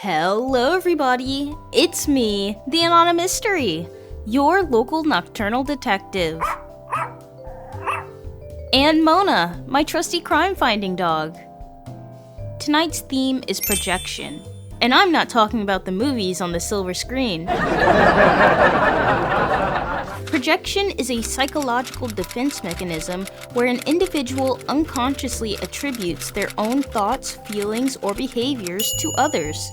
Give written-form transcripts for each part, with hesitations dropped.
Hello everybody, it's me, the Anonymous Mystery, your local nocturnal detective. And Mona, my trusty crime-finding dog. Tonight's theme is projection, and I'm not talking about the movies on the silver screen. Projection is a psychological defense mechanism where an individual unconsciously attributes their own thoughts, feelings, or behaviors to others.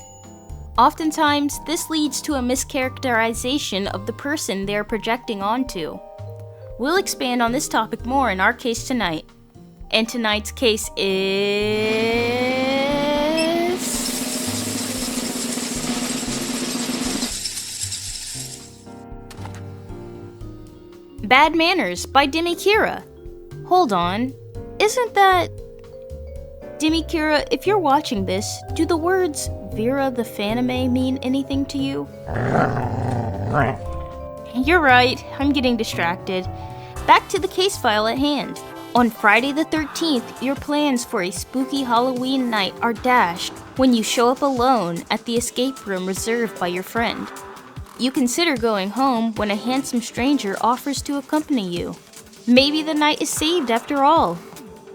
Oftentimes, this leads to a mischaracterization of the person they are projecting onto. We'll expand on this topic more in our case tonight. And tonight's case is... Bad Manors by Demi Kira. Hold on, isn't that... Demi Kira, if you're watching this, do the words Vera the Fanime mean anything to you? You're right, I'm getting distracted. Back to the case file at hand. On Friday the 13th, your plans for a spooky Halloween night are dashed when you show up alone at the escape room reserved by your friend. You consider going home when a handsome stranger offers to accompany you. Maybe the night is saved after all.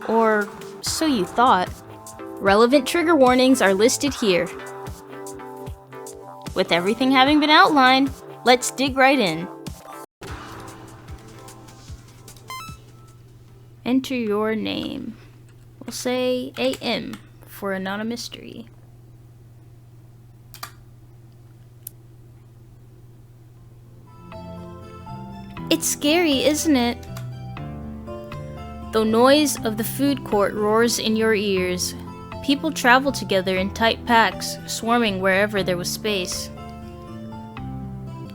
Or so you thought. Relevant trigger warnings are listed here. With everything having been outlined, let's dig right in. Enter your name. We'll say AM for Anonymous Mystery. It's scary, isn't it? The noise of the food court roars in your ears. People travel together in tight packs, swarming wherever there was space.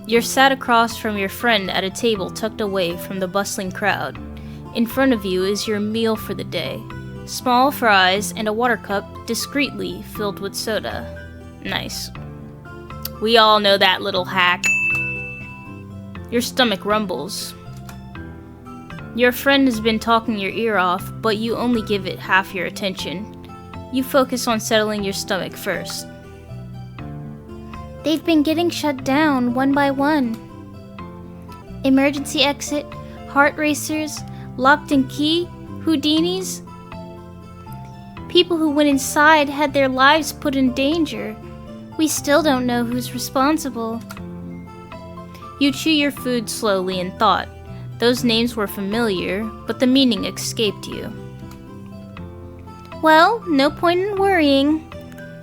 You're sat across from your friend at a table tucked away from the bustling crowd. In front of you is your meal for the day. Small fries and a water cup discreetly filled with soda. Nice. We all know that little hack. Your stomach rumbles. Your friend has been talking your ear off, but you only give it half your attention. You focus on settling your stomach first. They've been getting shut down one by one. Emergency exit, heart racers, locked and key, Houdinis. People who went inside had their lives put in danger. We still don't know who's responsible. You chew your food slowly in thought. Those names were familiar, but the meaning escaped you. Well, no point in worrying.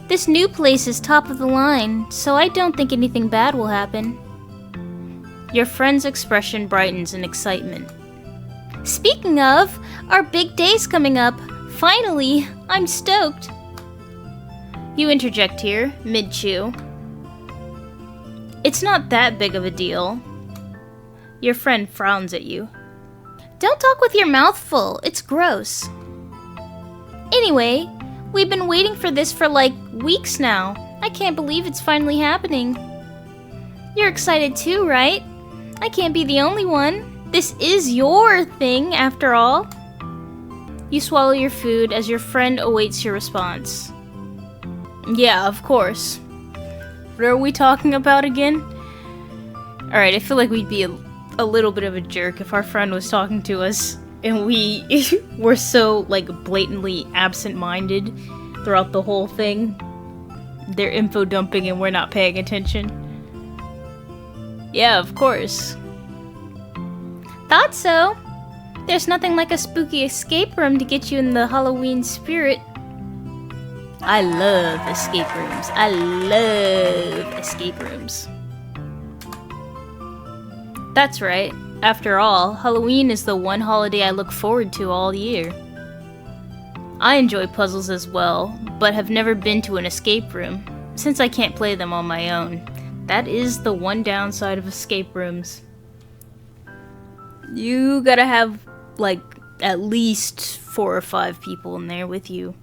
This new place is top of the line, so I don't think anything bad will happen. Your friend's expression brightens in excitement. Speaking of, our big day's coming up. Finally, I'm stoked. You interject here, mid-chew. It's not that big of a deal. Your friend frowns at you. Don't talk with your mouth full, it's gross. Anyway, we've been waiting for this for like weeks now. I can't believe it's finally happening. You're excited too, right? I can't be the only one. This is your thing, after all. You swallow your food as your friend awaits your response. Yeah, of course. What are we talking about again? Alright, I feel like we'd be a little bit of a jerk if our friend was talking to us and we were so, like, blatantly absent-minded throughout the whole thing. They're info dumping and we're not paying attention. Yeah, of course. Thought so. There's nothing like a spooky escape room to get you in the Halloween spirit. I love escape rooms. I love escape rooms. That's right. After all, Halloween is the one holiday I look forward to all year. I enjoy puzzles as well, but have never been to an escape room, since I can't play them on my own. That is the one downside of escape rooms. You gotta have, like, at least 4 or 5 people in there with you.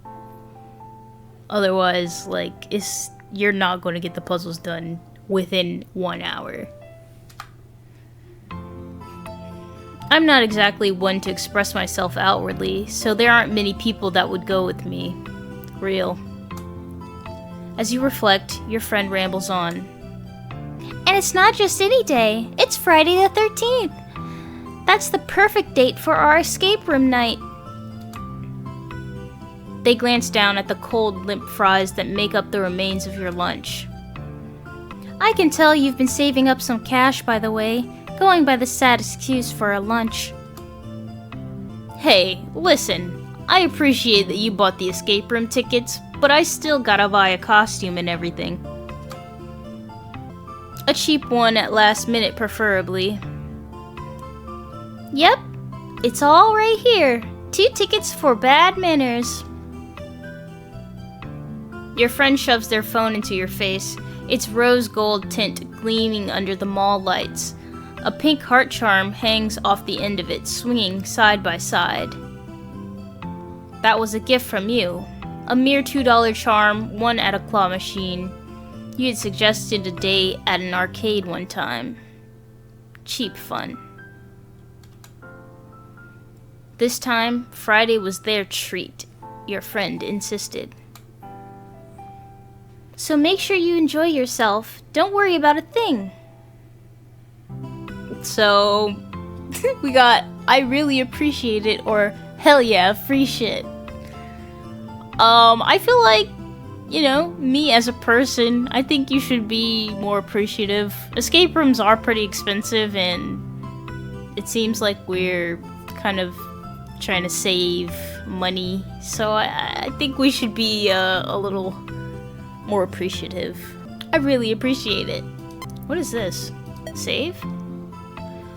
Otherwise, like, you're not going to get the puzzles done within 1 hour. I'm not exactly one to express myself outwardly, so there aren't many people that would go with me. Real. As you reflect, your friend rambles on. And it's not just any day, it's Friday the 13th. That's the perfect date for our escape room night. They glance down at the cold, limp fries that make up the remains of your lunch. I can tell you've been saving up some cash, by the way, going by the sad excuse for a lunch. Hey, listen, I appreciate that you bought the escape room tickets, but I still gotta buy a costume and everything. A cheap one at last minute, preferably. Yep, it's all right here. 2 tickets for Bad Manors. Your friend shoves their phone into your face, its rose gold tint gleaming under the mall lights. A pink heart charm hangs off the end of it, swinging side by side. That was a gift from you. A mere $2 charm, won at a claw machine. You had suggested a date at an arcade one time. Cheap fun. This time, Friday was their treat, your friend insisted. So make sure you enjoy yourself. Don't worry about a thing. So, we got, I really appreciate it, or hell yeah, free shit. I feel like, you know, me as a person, I think you should be more appreciative. Escape rooms are pretty expensive, and it seems like we're kind of trying to save money. So I think we should be a little more appreciative. I really appreciate it. What is this? Save?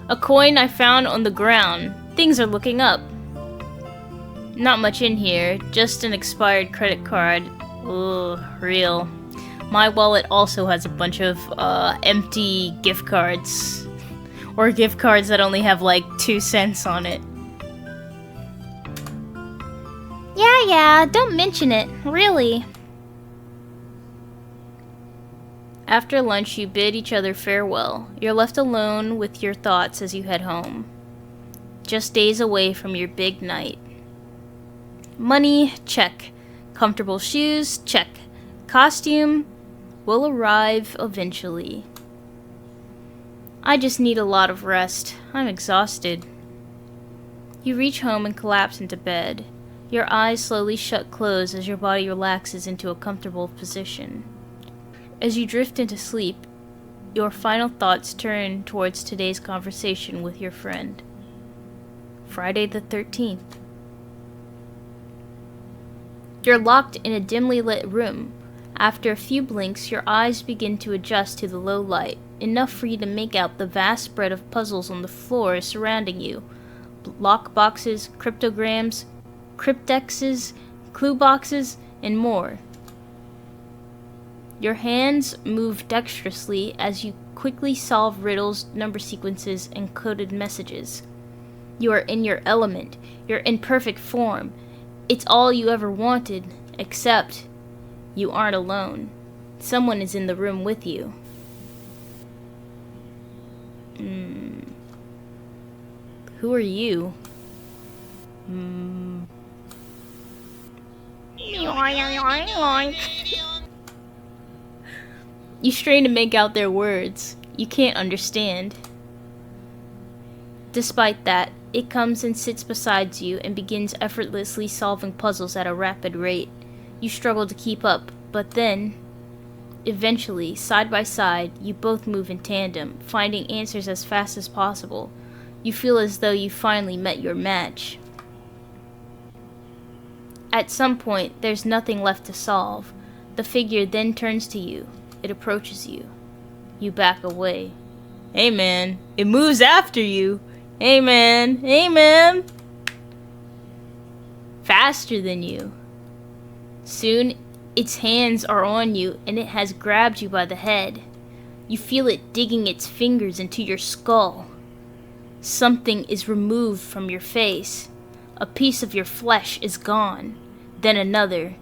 A coin I found on the ground. Things are looking up. Not much in here, just an expired credit card. Ugh, real. My wallet also has a bunch of empty gift cards. Or gift cards that only have like 2 cents on it. Yeah, don't mention it, really. After lunch, you bid each other farewell. You're left alone with your thoughts as you head home. Just days away from your big night. Money, check. Comfortable shoes, check. Costume will arrive eventually. I just need a lot of rest. I'm exhausted. You reach home and collapse into bed. Your eyes slowly shut close as your body relaxes into a comfortable position. As you drift into sleep, your final thoughts turn towards today's conversation with your friend. Friday the 13th. You're locked in a dimly lit room. After a few blinks, your eyes begin to adjust to the low light, enough for you to make out the vast spread of puzzles on the floor surrounding you. Lock boxes, cryptograms, cryptexes, clue boxes, and more. Your hands move dexterously as you quickly solve riddles, number sequences, and coded messages. You are in your element. You're in perfect form. It's all you ever wanted, except you aren't alone. Someone is in the room with you. Who are you? You strain to make out their words. You can't understand. Despite that, it comes and sits beside you and begins effortlessly solving puzzles at a rapid rate. You struggle to keep up, but then, eventually, side by side, you both move in tandem, finding answers as fast as possible. You feel as though you finally met your match. At some point, there's nothing left to solve. The figure then turns to you. It approaches you. You back away. Hey man, it moves after you. Hey man, hey man. Faster than you. Soon, its hands are on you and it has grabbed you by the head. You feel it digging its fingers into your skull. Something is removed from your face. A piece of your flesh is gone. Then another,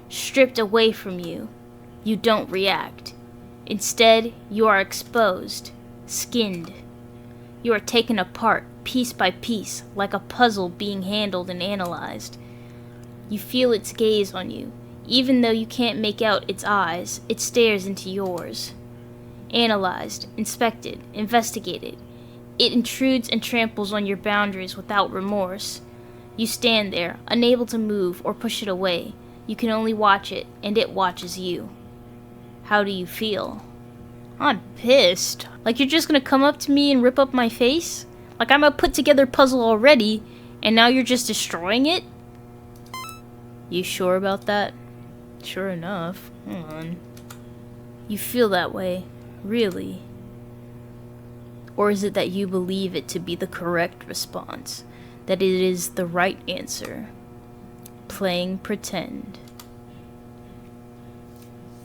stripped away from you. You don't react. Instead, you are exposed, skinned. You are taken apart, piece by piece, like a puzzle being handled and analyzed. You feel its gaze on you. Even though you can't make out its eyes, it stares into yours. Analyzed, inspected, investigated. It intrudes and tramples on your boundaries without remorse. You stand there, unable to move or push it away. You can only watch it, and it watches you. How do you feel? I'm pissed. Like you're just gonna come up to me and rip up my face? Like I'm a put-together puzzle already, and now you're just destroying it? You sure about that? Sure enough. Hold on. You feel that way, really? Or is it that you believe it to be the correct response? That it is the right answer? Playing pretend.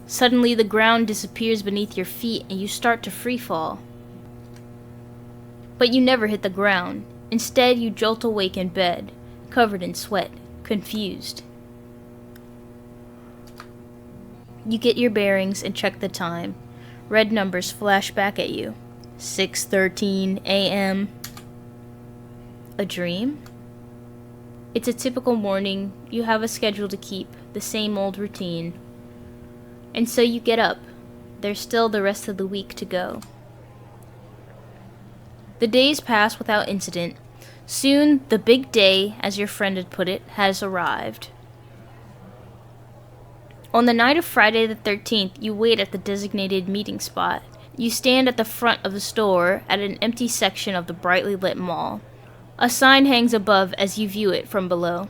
Suddenly the ground disappears beneath your feet and you start to free fall. But you never hit the ground. Instead, you jolt awake in bed, covered in sweat, confused. You get your bearings and check the time. Red numbers flash back at you. 6:13 a.m. A dream? It's a typical morning. You have a schedule to keep, the same old routine. And so you get up. There's still the rest of the week to go. The days pass without incident. Soon, the big day, as your friend had put it, has arrived. On the night of Friday the 13th, you wait at the designated meeting spot. You stand at the front of the store at an empty section of the brightly lit mall. A sign hangs above as you view it from below.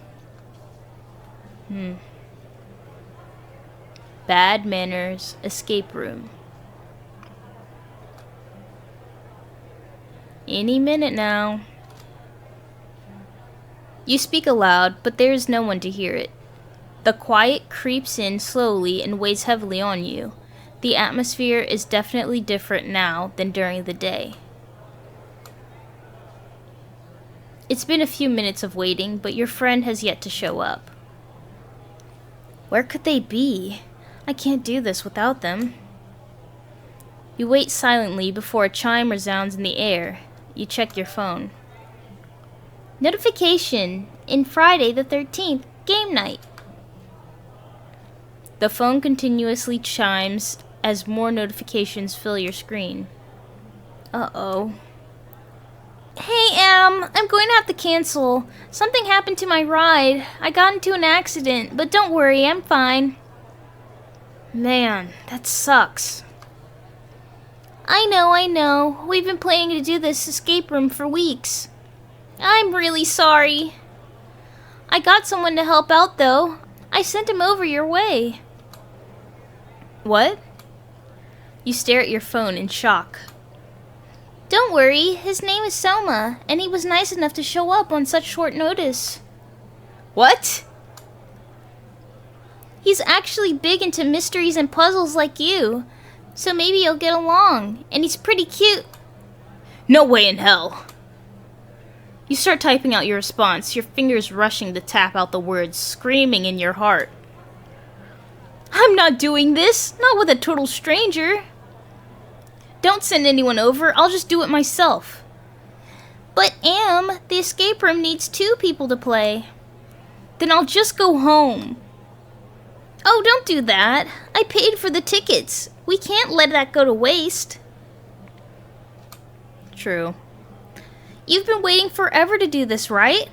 Bad Manors Escape Room. Any minute now. You speak aloud, but there is no one to hear it. The quiet creeps in slowly and weighs heavily on you. The atmosphere is definitely different now than during the day. It's been a few minutes of waiting, but your friend has yet to show up. Where could they be? I can't do this without them. You wait silently before a chime resounds in the air. You check your phone. Notification! In Friday the 13th, game night. The phone continuously chimes as more notifications fill your screen. Uh-oh. Hey, Em, I'm going to have to cancel. Something happened to my ride. I got into an accident, but don't worry, I'm fine. Man, that sucks. I know. We've been planning to do this escape room for weeks. I'm really sorry. I got someone to help out, though. I sent him over your way. What? You stare at your phone in shock. Don't worry, his name is Soma, and he was nice enough to show up on such short notice. What? He's actually big into mysteries and puzzles like you, so maybe you'll get along, and he's pretty cute. No way in hell. You start typing out your response, your fingers rushing to tap out the words, screaming in your heart. I'm not doing this, not with a total stranger. Don't send anyone over, I'll just do it myself. But Am, the escape room needs 2 people to play. Then I'll just go home. Oh, don't do that. I paid for the tickets. We can't let that go to waste. True. You've been waiting forever to do this, right?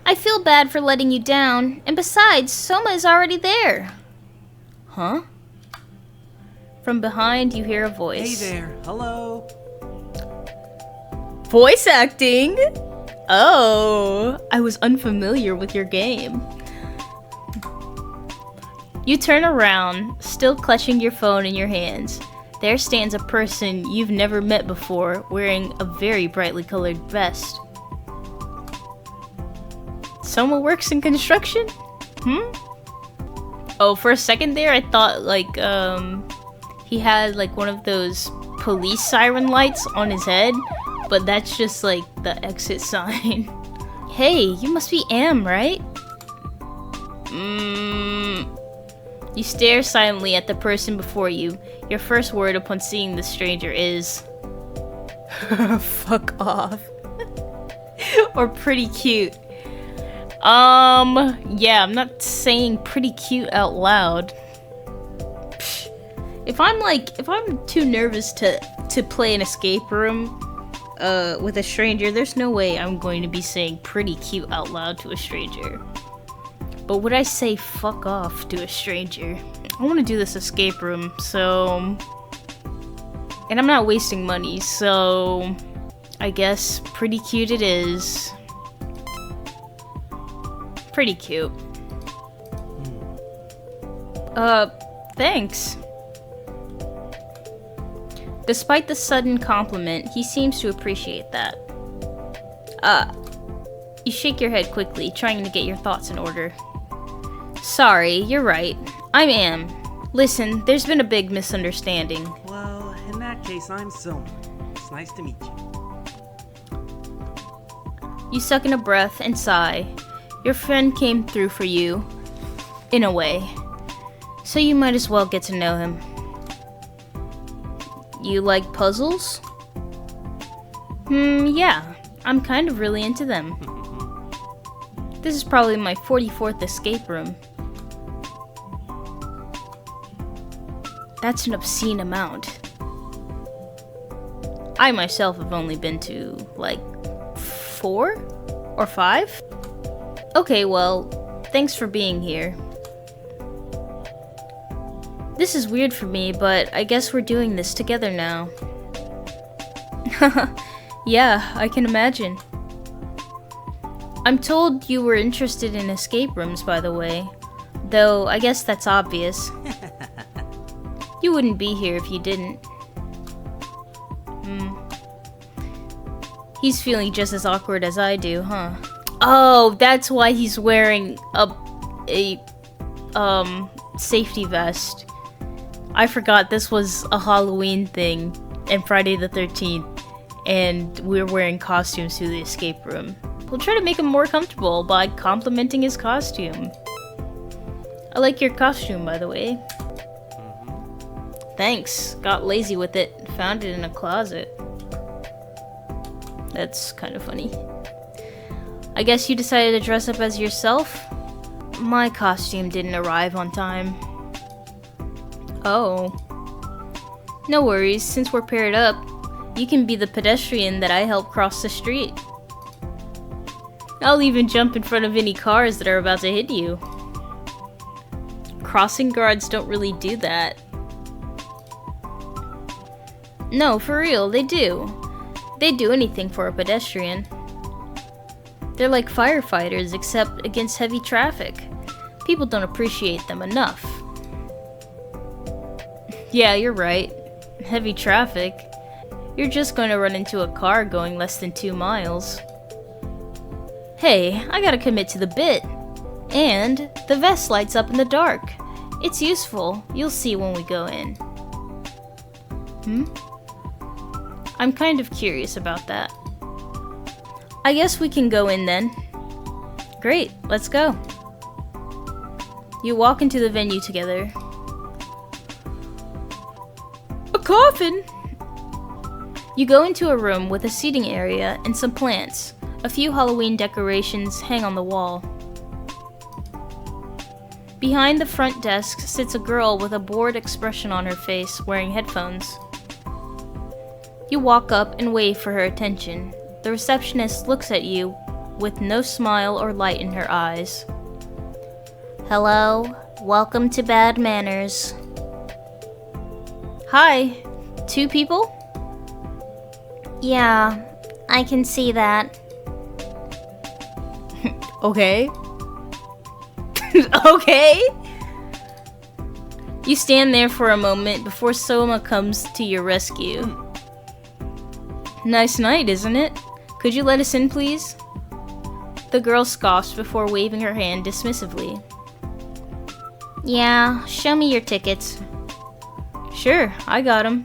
I feel bad for letting you down, and besides, Soma is already there. Huh? From behind, you hear a voice. Hey there, hello. Voice acting? Oh, I was unfamiliar with your game. You turn around, still clutching your phone in your hands. There stands a person you've never met before, wearing a very brightly colored vest. Soma works in construction? Oh, for a second there, I thought, he had, one of those police siren lights on his head, but that's just, the exit sign. Hey, you must be Am, right? You stare silently at the person before you. Your first word upon seeing the stranger is... fuck off. Or pretty cute. Yeah, I'm not saying pretty cute out loud. Psh. If I'm too nervous to play an escape room, with a stranger, there's no way I'm going to be saying pretty cute out loud to a stranger. But would I say fuck off to a stranger? I want to do this escape room, so... And I'm not wasting money, so... I guess pretty cute it is. Pretty cute. Thanks. Despite the sudden compliment, he seems to appreciate that. You shake your head quickly, trying to get your thoughts in order. Sorry, you're right. I'm Am. Listen, there's been a big misunderstanding. Well, in that case, I'm Soma. It's nice to meet you. You suck in a breath and sigh. Your friend came through for you, in a way. So you might as well get to know him. You like puzzles? Yeah. I'm kind of really into them. This is probably my 44th escape room. That's an obscene amount. I myself have only been to, like, 4 or 5? Okay, well, thanks for being here. This is weird for me, but I guess we're doing this together now. Yeah, I can imagine. I'm told you were interested in escape rooms, by the way. Though, I guess that's obvious. You wouldn't be here if you didn't. He's feeling just as awkward as I do, huh? Oh, that's why he's wearing a safety vest. I forgot this was a Halloween thing and Friday the 13th, and we're wearing costumes to the escape room. We'll try to make him more comfortable by complimenting his costume. I like your costume, by the way. Thanks. Got lazy with it. Found it in a closet. That's kind of funny. I guess you decided to dress up as yourself? My costume didn't arrive on time. Oh. No worries, since we're paired up, you can be the pedestrian that I help cross the street. I'll even jump in front of any cars that are about to hit you. Crossing guards don't really do that. No, for real, they do. They'd do anything for a pedestrian. They're like firefighters, except against heavy traffic. People don't appreciate them enough. Yeah, you're right. Heavy traffic. You're just going to run into a car going less than 2 miles. Hey, I gotta commit to the bit. And the vest lights up in the dark. It's useful. You'll see when we go in. I'm kind of curious about that. I guess we can go in then. Great, let's go. You walk into the venue together. A coffin! You go into a room with a seating area and some plants. A few Halloween decorations hang on the wall. Behind the front desk sits a girl with a bored expression on her face, wearing headphones. You walk up and wave for her attention. The receptionist looks at you with no smile or light in her eyes. Hello, welcome to Bad Manors. Hi, 2 people? Yeah, I can see that. Okay. Okay? You stand there for a moment before Soma comes to your rescue. Nice night, isn't it? Could you let us in, please? The girl scoffs before waving her hand dismissively. Yeah, show me your tickets. Sure, I got them.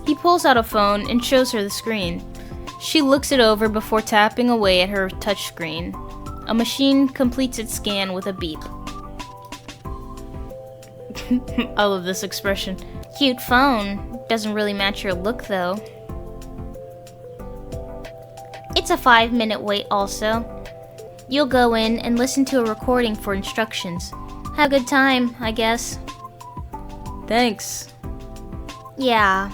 He pulls out a phone and shows her the screen. She looks it over before tapping away at her touchscreen. A machine completes its scan with a beep. I love this expression. Cute phone. Doesn't really match your look, though. It's a 5-minute wait also. You'll go in and listen to a recording for instructions. Have a good time, I guess. Thanks. Yeah.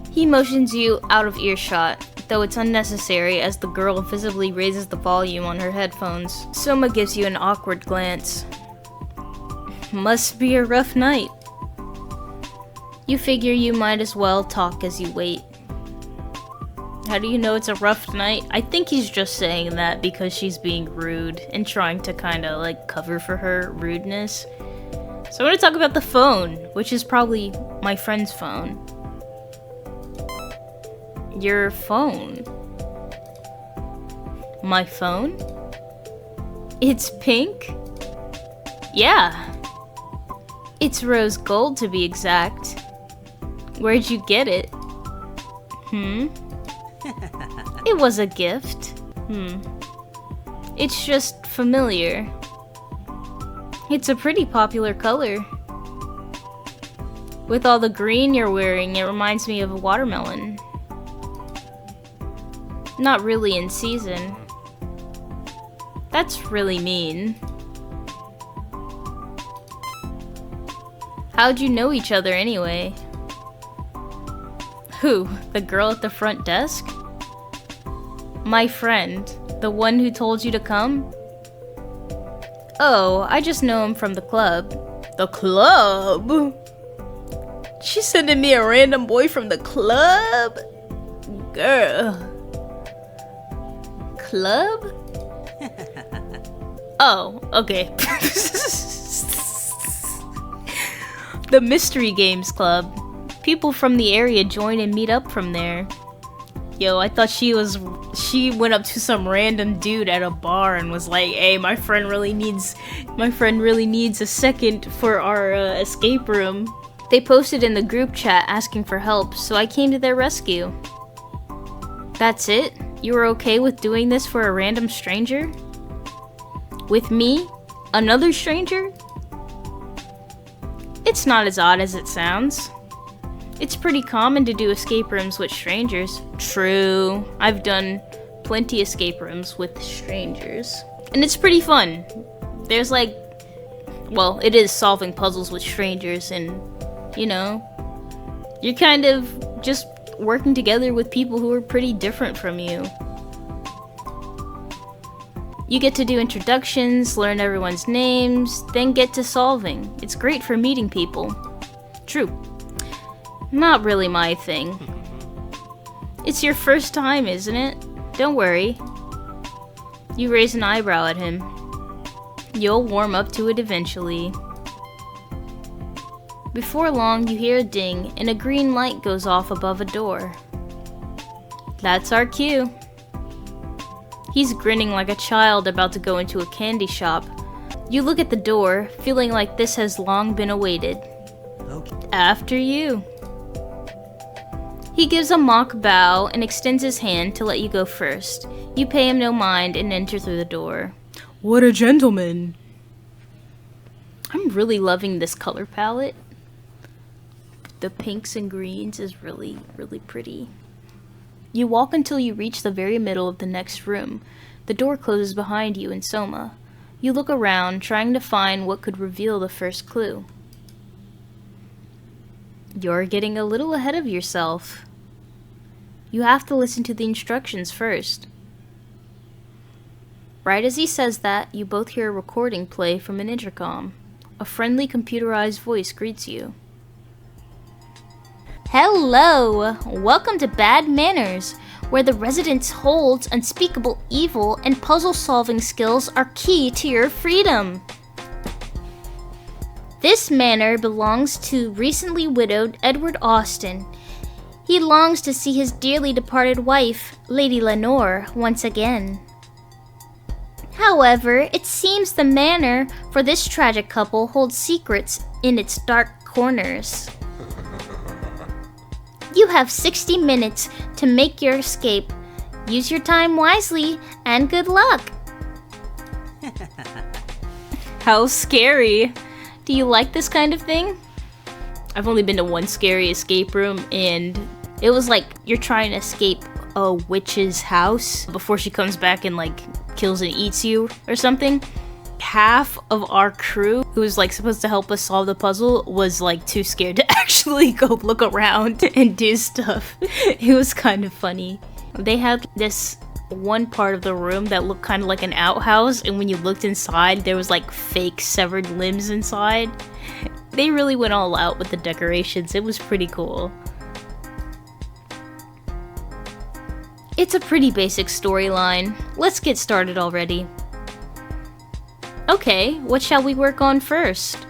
He motions you out of earshot, though it's unnecessary as the girl visibly raises the volume on her headphones. Soma gives you an awkward glance. Must be a rough night. You figure you might as well talk as you wait. How do you know it's a rough night? I think he's just saying that because she's being rude and trying to kind of like cover for her rudeness. So I want to talk about the phone, which is probably my friend's phone. Your phone? My phone? It's pink? Yeah. It's rose gold to be exact. Where'd you get it? It was a gift. It's just familiar. It's a pretty popular color. With all the green you're wearing, it reminds me of a watermelon. Not really in season. That's really mean. How'd you know each other anyway? Who? The girl at the front desk? My friend. The one who told you to come? Oh, I just know him from the club. The club? She's sending me a random boy from the club? Girl. Club? Oh, okay. The Mystery Games Club. People from the area join and meet up from there. Yo, I thought she went up to some random dude at a bar and was like, hey, my friend really needs a second for our escape room. They posted in the group chat asking for help, so I came to their rescue. That's it? You were okay with doing this for a random stranger? With me? Another stranger? It's not as odd as it sounds. It's pretty common to do escape rooms with strangers. True, I've done plenty escape rooms with strangers. And it's pretty fun. There's like, well, it is solving puzzles with strangers and, you know, you're kind of just working together with people who are pretty different from you. You get to do introductions, learn everyone's names, then get to solving. It's great for meeting people. True. Not really my thing. It's your first time, isn't it? Don't worry. You raise an eyebrow at him. You'll warm up to it eventually. Before long, you hear a ding and a green light goes off above a door. That's our cue. He's grinning like a child about to go into a candy shop. You look at the door, feeling like this has long been awaited. Okay. After you. He gives a mock bow and extends his hand to let you go first. You pay him no mind and enter through the door. What a gentleman. I'm really loving this color palette. The pinks and greens is really, really pretty. You walk until you reach the very middle of the next room. The door closes behind you and Soma. You look around, trying to find what could reveal the first clue. You're getting a little ahead of yourself. You have to listen to the instructions first. Right as he says that, you both hear a recording play from an intercom. A friendly computerized voice greets you. Hello! Welcome to Bad Manors, where the residents' holds unspeakable evil and puzzle-solving skills are key to your freedom. This manor belongs to recently widowed Edward Austin. He longs to see his dearly departed wife, Lady Lenore, once again. However, it seems the manor for this tragic couple holds secrets in its dark corners. You have 60 minutes to make your escape. Use your time wisely, and good luck! How scary. Do you like this kind of thing? I've only been to one scary escape room, and It was like you're trying to escape a witch's house before she comes back and like kills and eats you or something. Half of our crew, who was like supposed to help us solve the puzzle, was like too scared to actually go look around and do stuff. It was kind of funny. They had this one part of the room that looked kind of like an outhouse, and when you looked inside, there was like fake severed limbs inside. They really went all out with the decorations. It was pretty cool. It's a pretty basic storyline. Let's get started already. Okay, what shall we work on first?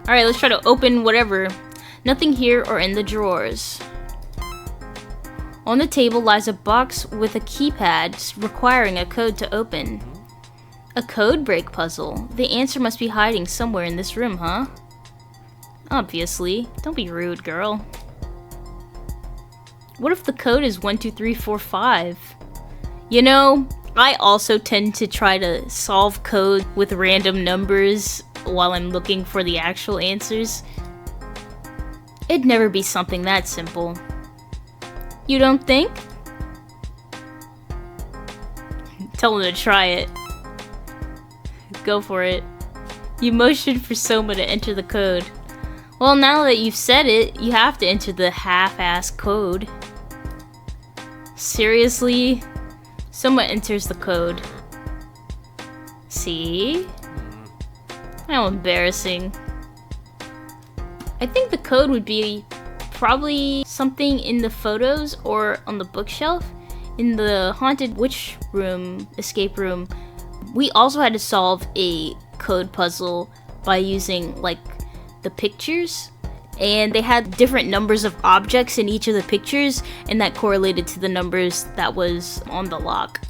Alright, let's try to open whatever. Nothing here or in the drawers. On the table lies a box with a keypad requiring a code to open. A code break puzzle. The answer must be hiding somewhere in this room, huh? Obviously. Don't be rude, girl. What if the code is 12345? You know, I also tend to try to solve code with random numbers while I'm looking for the actual answers. It'd never be something that simple. You don't think? Tell him to try it. Go for it. You motioned for Soma to enter the code. Well, now that you've said it, you have to enter the half-assed code. Seriously? Soma enters the code. See? How embarrassing. I think the code would be probably something in the photos or on the bookshelf. In the haunted witch room, escape room, we also had to solve a code puzzle by using like the pictures, and they had different numbers of objects in each of the pictures, and that correlated to the numbers that was on the lock.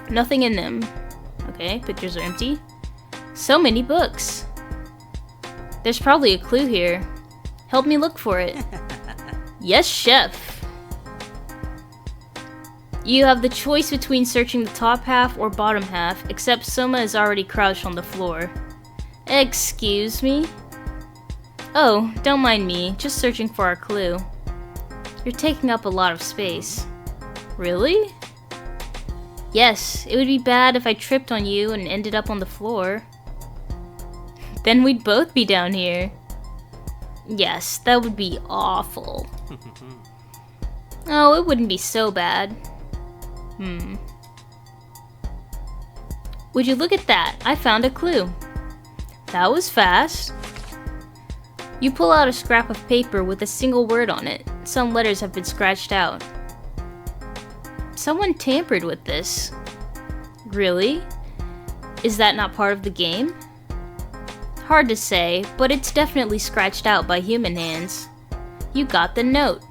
Nothing in them. Okay, pictures are empty. So many books. There's probably a clue here. Help me look for it. Yes, chef. You have the choice between searching the top half or bottom half, except Soma is already crouched on the floor. Excuse me? Oh, don't mind me, just searching for our clue. You're taking up a lot of space. Really? Yes, it would be bad if I tripped on you and ended up on the floor. Then we'd both be down here. Yes, that would be awful. Oh, it wouldn't be so bad. Would you look at that? I found a clue. That was fast. You pull out a scrap of paper with a single word on it. Some letters have been scratched out. Someone tampered with this. Really? Is that not part of the game? Hard to say, but it's definitely scratched out by human hands. You got the note.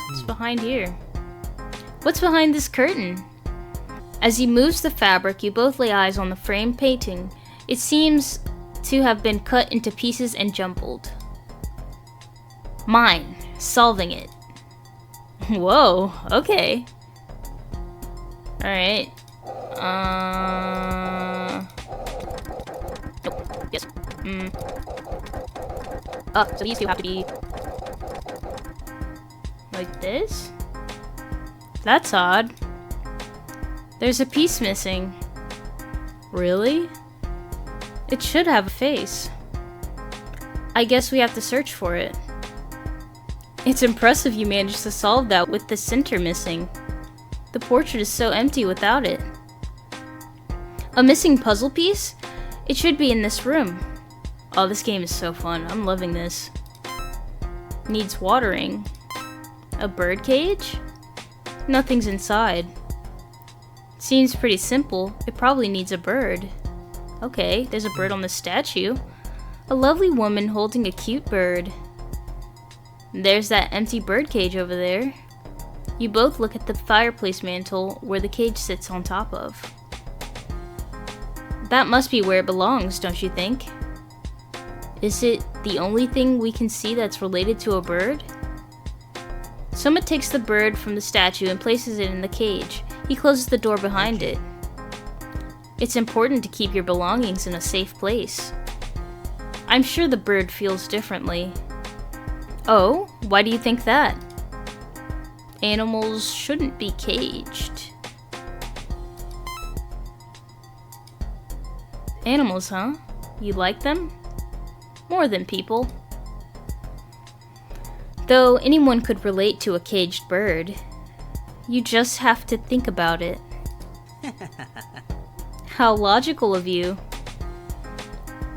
What's behind here? What's behind this curtain? As he moves the fabric, you both lay eyes on the framed painting. It seems to have been cut into pieces and jumbled. Mine. Solving it. Whoa, okay. Alright. Nope. Yes. So these two have to be like this? That's odd. There's a piece missing. Really? It should have a face. I guess we have to search for it. It's impressive you managed to solve that with the center missing. The portrait is so empty without it. A missing puzzle piece? It should be in this room. Oh, this game is so fun. I'm loving this. Needs watering. A bird cage? Nothing's inside. Seems pretty simple. It probably needs a bird. Okay, there's a bird on the statue. A lovely woman holding a cute bird. There's that empty bird cage over there. You both look at the fireplace mantle where the cage sits on top of. That must be where it belongs, don't you think? Is it the only thing we can see that's related to a bird? Soma takes the bird from the statue and places it in the cage. He closes the door behind it. It's important to keep your belongings in a safe place. I'm sure the bird feels differently. Oh, why do you think that? Animals shouldn't be caged. Animals, huh? You like them? More than people. Though anyone could relate to a caged bird. You just have to think about it. How logical of you.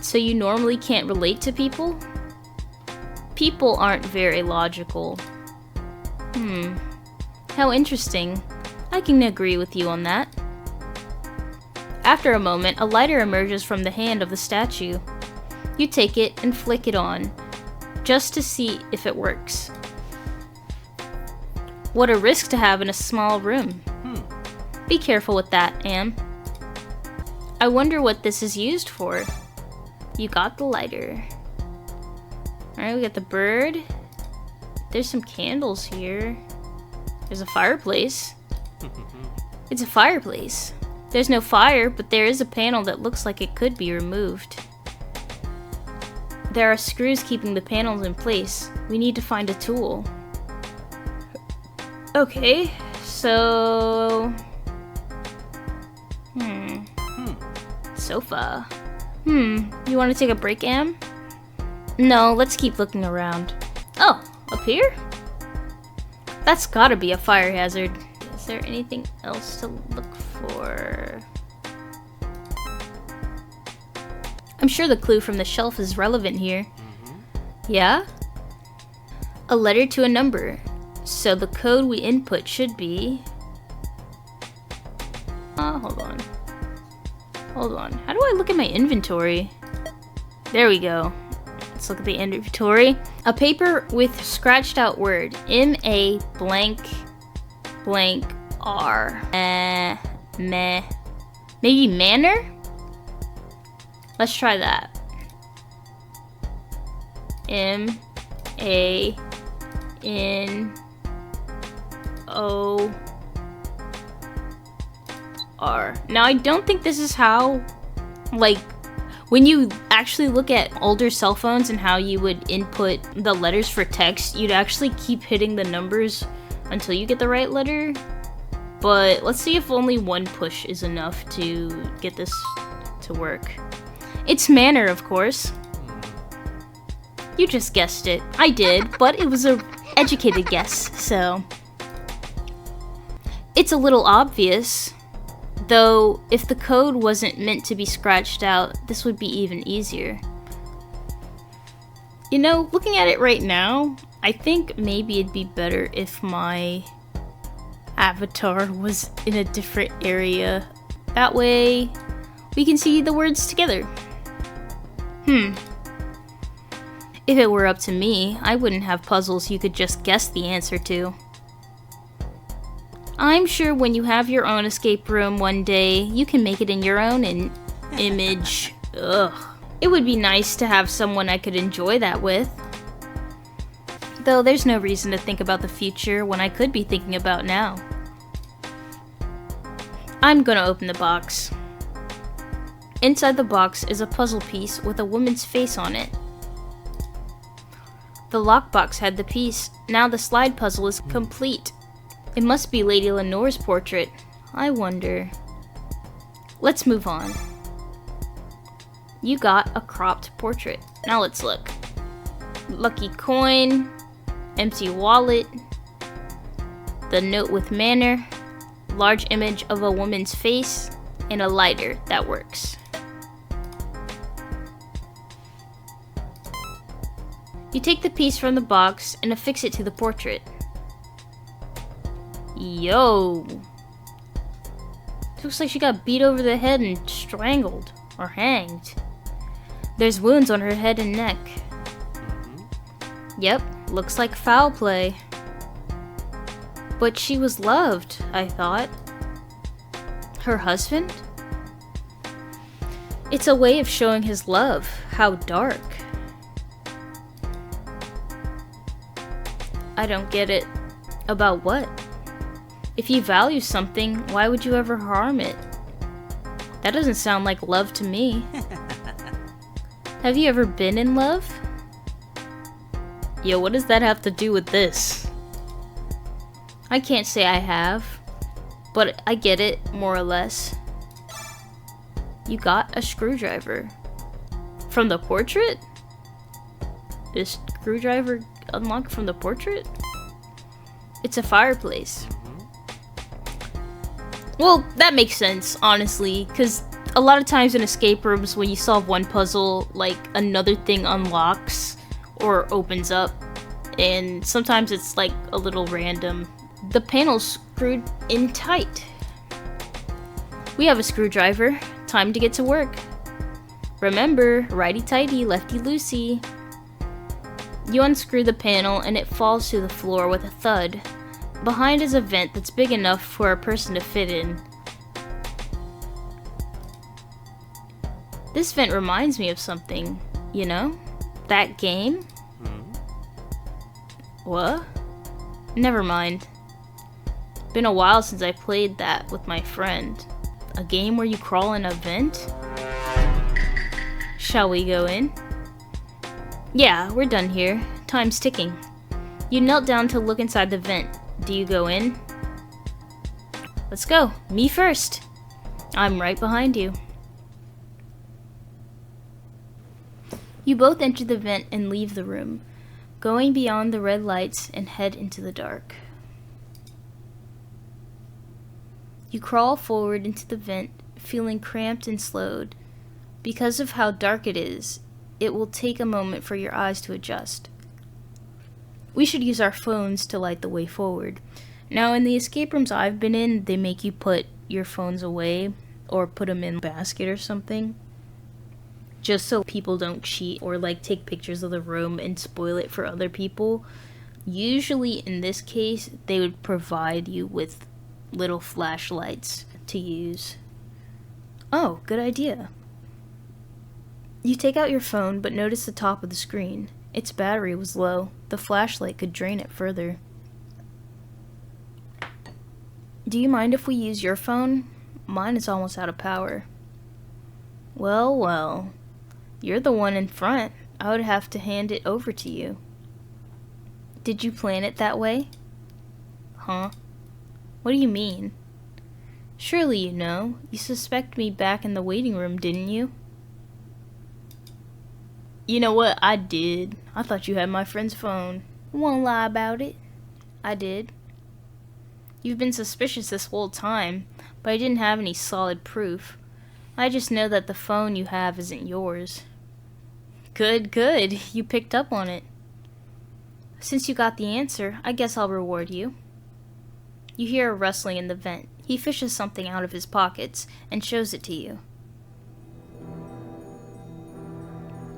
So you normally can't relate to people? People aren't very logical. How interesting. I can agree with you on that. After a moment, a lighter emerges from the hand of the statue. You take it and flick it on, just to see if it works. What a risk to have in a small room. Be careful with that, Am. I wonder what this is used for. You got the lighter. Alright, we got the bird. There's some candles here. There's a fireplace. It's a fireplace. There's no fire, but there is a panel that looks like it could be removed. There are screws keeping the panels in place. We need to find a tool. Okay, so... Sofa. You want to take a break, Am? No, let's keep looking around. Oh, up here? That's gotta be a fire hazard. Is there anything else to look for? I'm sure the clue from the shelf is relevant here. Yeah? A letter to a number. So the code we input should be... hold on. Hold on. How do I look at my inventory? There we go. Let's look at the inventory. A paper with scratched out word. M-A blank blank R. Meh. Maybe manor? Let's try that. M-A-N-O-R. Now, I don't think this is how, like, when you actually look at older cell phones and how you would input the letters for text, you'd actually keep hitting the numbers until you get the right letter. But let's see if only one push is enough to get this to work. It's manor, of course. You just guessed it. I did, but it was an educated guess, so... It's a little obvious. Though, if the code wasn't meant to be scratched out, this would be even easier. You know, looking at it right now, I think maybe it'd be better if my avatar was in a different area. That way, we can see the words together. If it were up to me, I wouldn't have puzzles you could just guess the answer to. I'm sure when you have your own escape room one day, you can make it in your own image. Ugh. It would be nice to have someone I could enjoy that with. Though there's no reason to think about the future when I could be thinking about now. I'm gonna open the box. Inside the box is a puzzle piece with a woman's face on it. The lockbox had the piece. Now the slide puzzle is complete. It must be Lady Lenore's portrait. I wonder... Let's move on. You got a cropped portrait. Now let's look. Lucky coin, empty wallet, the note with manor, large image of a woman's face, and a lighter that works. You take the piece from the box and affix it to the portrait. Yo! Looks like she got beat over the head and strangled, or hanged. There's wounds on her head and neck. Yep, looks like foul play. But she was loved, I thought. Her husband? It's a way of showing his love. How dark. I don't get it. About what? If you value something, why would you ever harm it? That doesn't sound like love to me. Have you ever been in love? Yo, what does that have to do with this? I can't say I have, but I get it, more or less. You got a screwdriver. From the portrait? Is screwdriver unlocked from the portrait? It's a fireplace. Well, that makes sense, honestly, because a lot of times in escape rooms, when you solve one puzzle, like, another thing unlocks or opens up, and sometimes it's, like, a little random. The panel's screwed in tight. We have a screwdriver. Time to get to work. Remember, righty-tighty, lefty-loosey. You unscrew the panel and it falls to the floor with a thud. Behind is a vent that's big enough for a person to fit in. This vent reminds me of something, you know? That game? What? Never mind. Been a while since I played that with my friend. A game where you crawl in a vent? Shall we go in? Yeah, we're done here. Time's ticking. You knelt down to look inside the vent. Do you go in? Let's go. Me first. I'm right behind you. You both enter the vent and leave the room, going beyond the red lights and head into the dark. You crawl forward into the vent, feeling cramped and slowed. Because of how dark it is, it will take a moment for your eyes to adjust. We should use our phones to light the way forward. Now, in the escape rooms I've been in, they make you put your phones away or put them in a basket or something, just so people don't cheat or like take pictures of the room and spoil it for other people. Usually in this case, they would provide you with little flashlights to use. Oh, good idea. You take out your phone but notice the top of the screen. Its battery was low. The flashlight could drain it further. Do you mind if we use your phone? Mine is almost out of power. Well, well. You're the one in front. I would have to hand it over to you. Did you plan it that way? Huh? What do you mean? Surely you know. You suspect me back in the waiting room, didn't you? You know what? I did. I thought you had my friend's phone. Won't lie about it. I did. You've been suspicious this whole time, but I didn't have any solid proof. I just know that the phone you have isn't yours. Good, good. You picked up on it. Since you got the answer, I guess I'll reward you. You hear a rustling in the vent. He fishes something out of his pockets and shows it to you.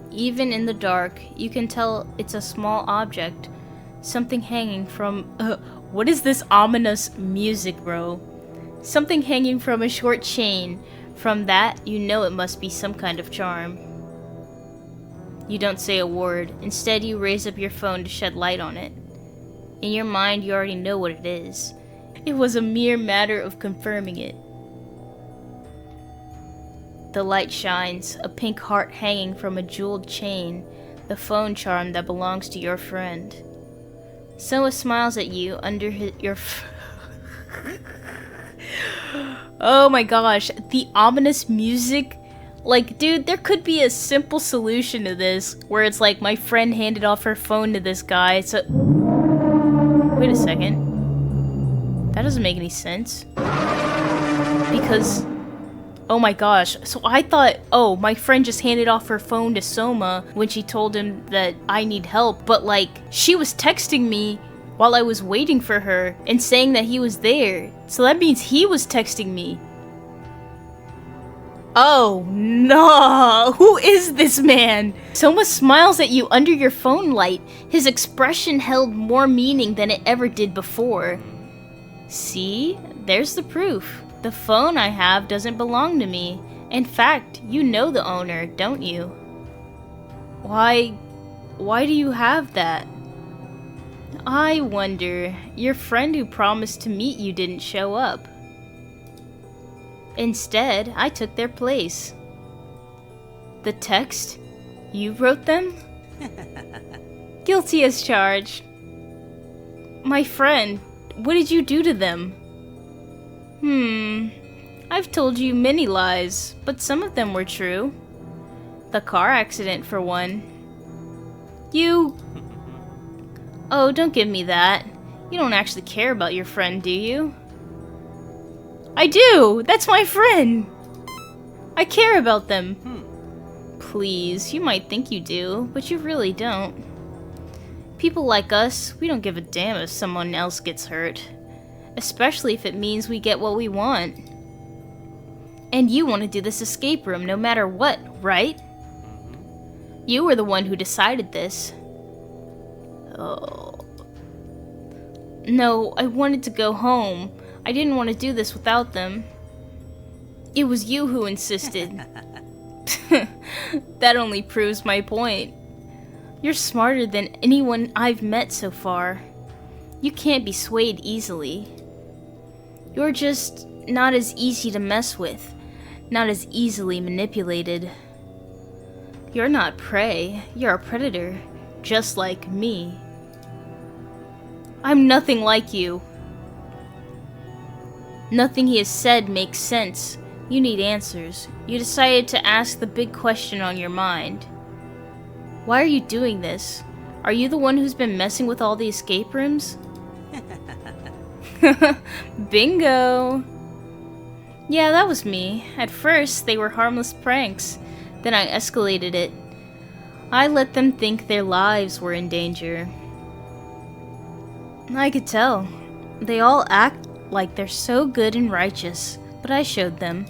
Even in the dark, you can tell it's a small object, something hanging from... What is this ominous music, bro? Something hanging from a short chain. From that, you know it must be some kind of charm. You don't say a word. Instead, you raise up your phone to shed light on it. In your mind, you already know what it is. It was a mere matter of confirming it. The light shines, a pink heart hanging from a jeweled chain, the phone charm that belongs to your friend. Soma smiles at you under your... Oh my gosh, the ominous music. Like, dude, there could be a simple solution to this, where it's like my friend handed off her phone to this guy, so... Wait a second. That doesn't make any sense. Because... Oh my gosh, so I thought, oh, my friend just handed off her phone to Soma when she told him that I need help, but like, she was texting me while I was waiting for her and saying that he was there. So that means he was texting me. Oh no, who is this man? Soma smiles at you under your phone light. His expression held more meaning than it ever did before. See, there's the proof. The phone I have doesn't belong to me. In fact, you know the owner, don't you? Why do you have that? I wonder, your friend who promised to meet you didn't show up. Instead, I took their place. The text? You wrote them? Guilty as charged. My friend, what did you do to them? I've told you many lies, but some of them were true. The car accident, for one. You... Oh, don't give me that. You don't actually care about your friend, do you? I do! That's my friend! I care about them. Please, you might think you do, but you really don't. People like us, we don't give a damn if someone else gets hurt. Especially if it means we get what we want. And you want to do this escape room no matter what, right? You were the one who decided this. Oh. No, I wanted to go home. I didn't want to do this without them. It was you who insisted. That only proves my point. You're smarter than anyone I've met so far. You can't be swayed easily. You're just not as easy to mess with, not as easily manipulated. You're not prey, you're a predator, just like me. I'm nothing like you. Nothing he has said makes sense. You need answers. You decided to ask the big question on your mind. Why are you doing this? Are you the one who's been messing with all the escape rooms? Bingo! Yeah, that was me. At first, they were harmless pranks. Then I escalated it. I let them think their lives were in danger. I could tell. They all act like they're so good and righteous, but I showed them.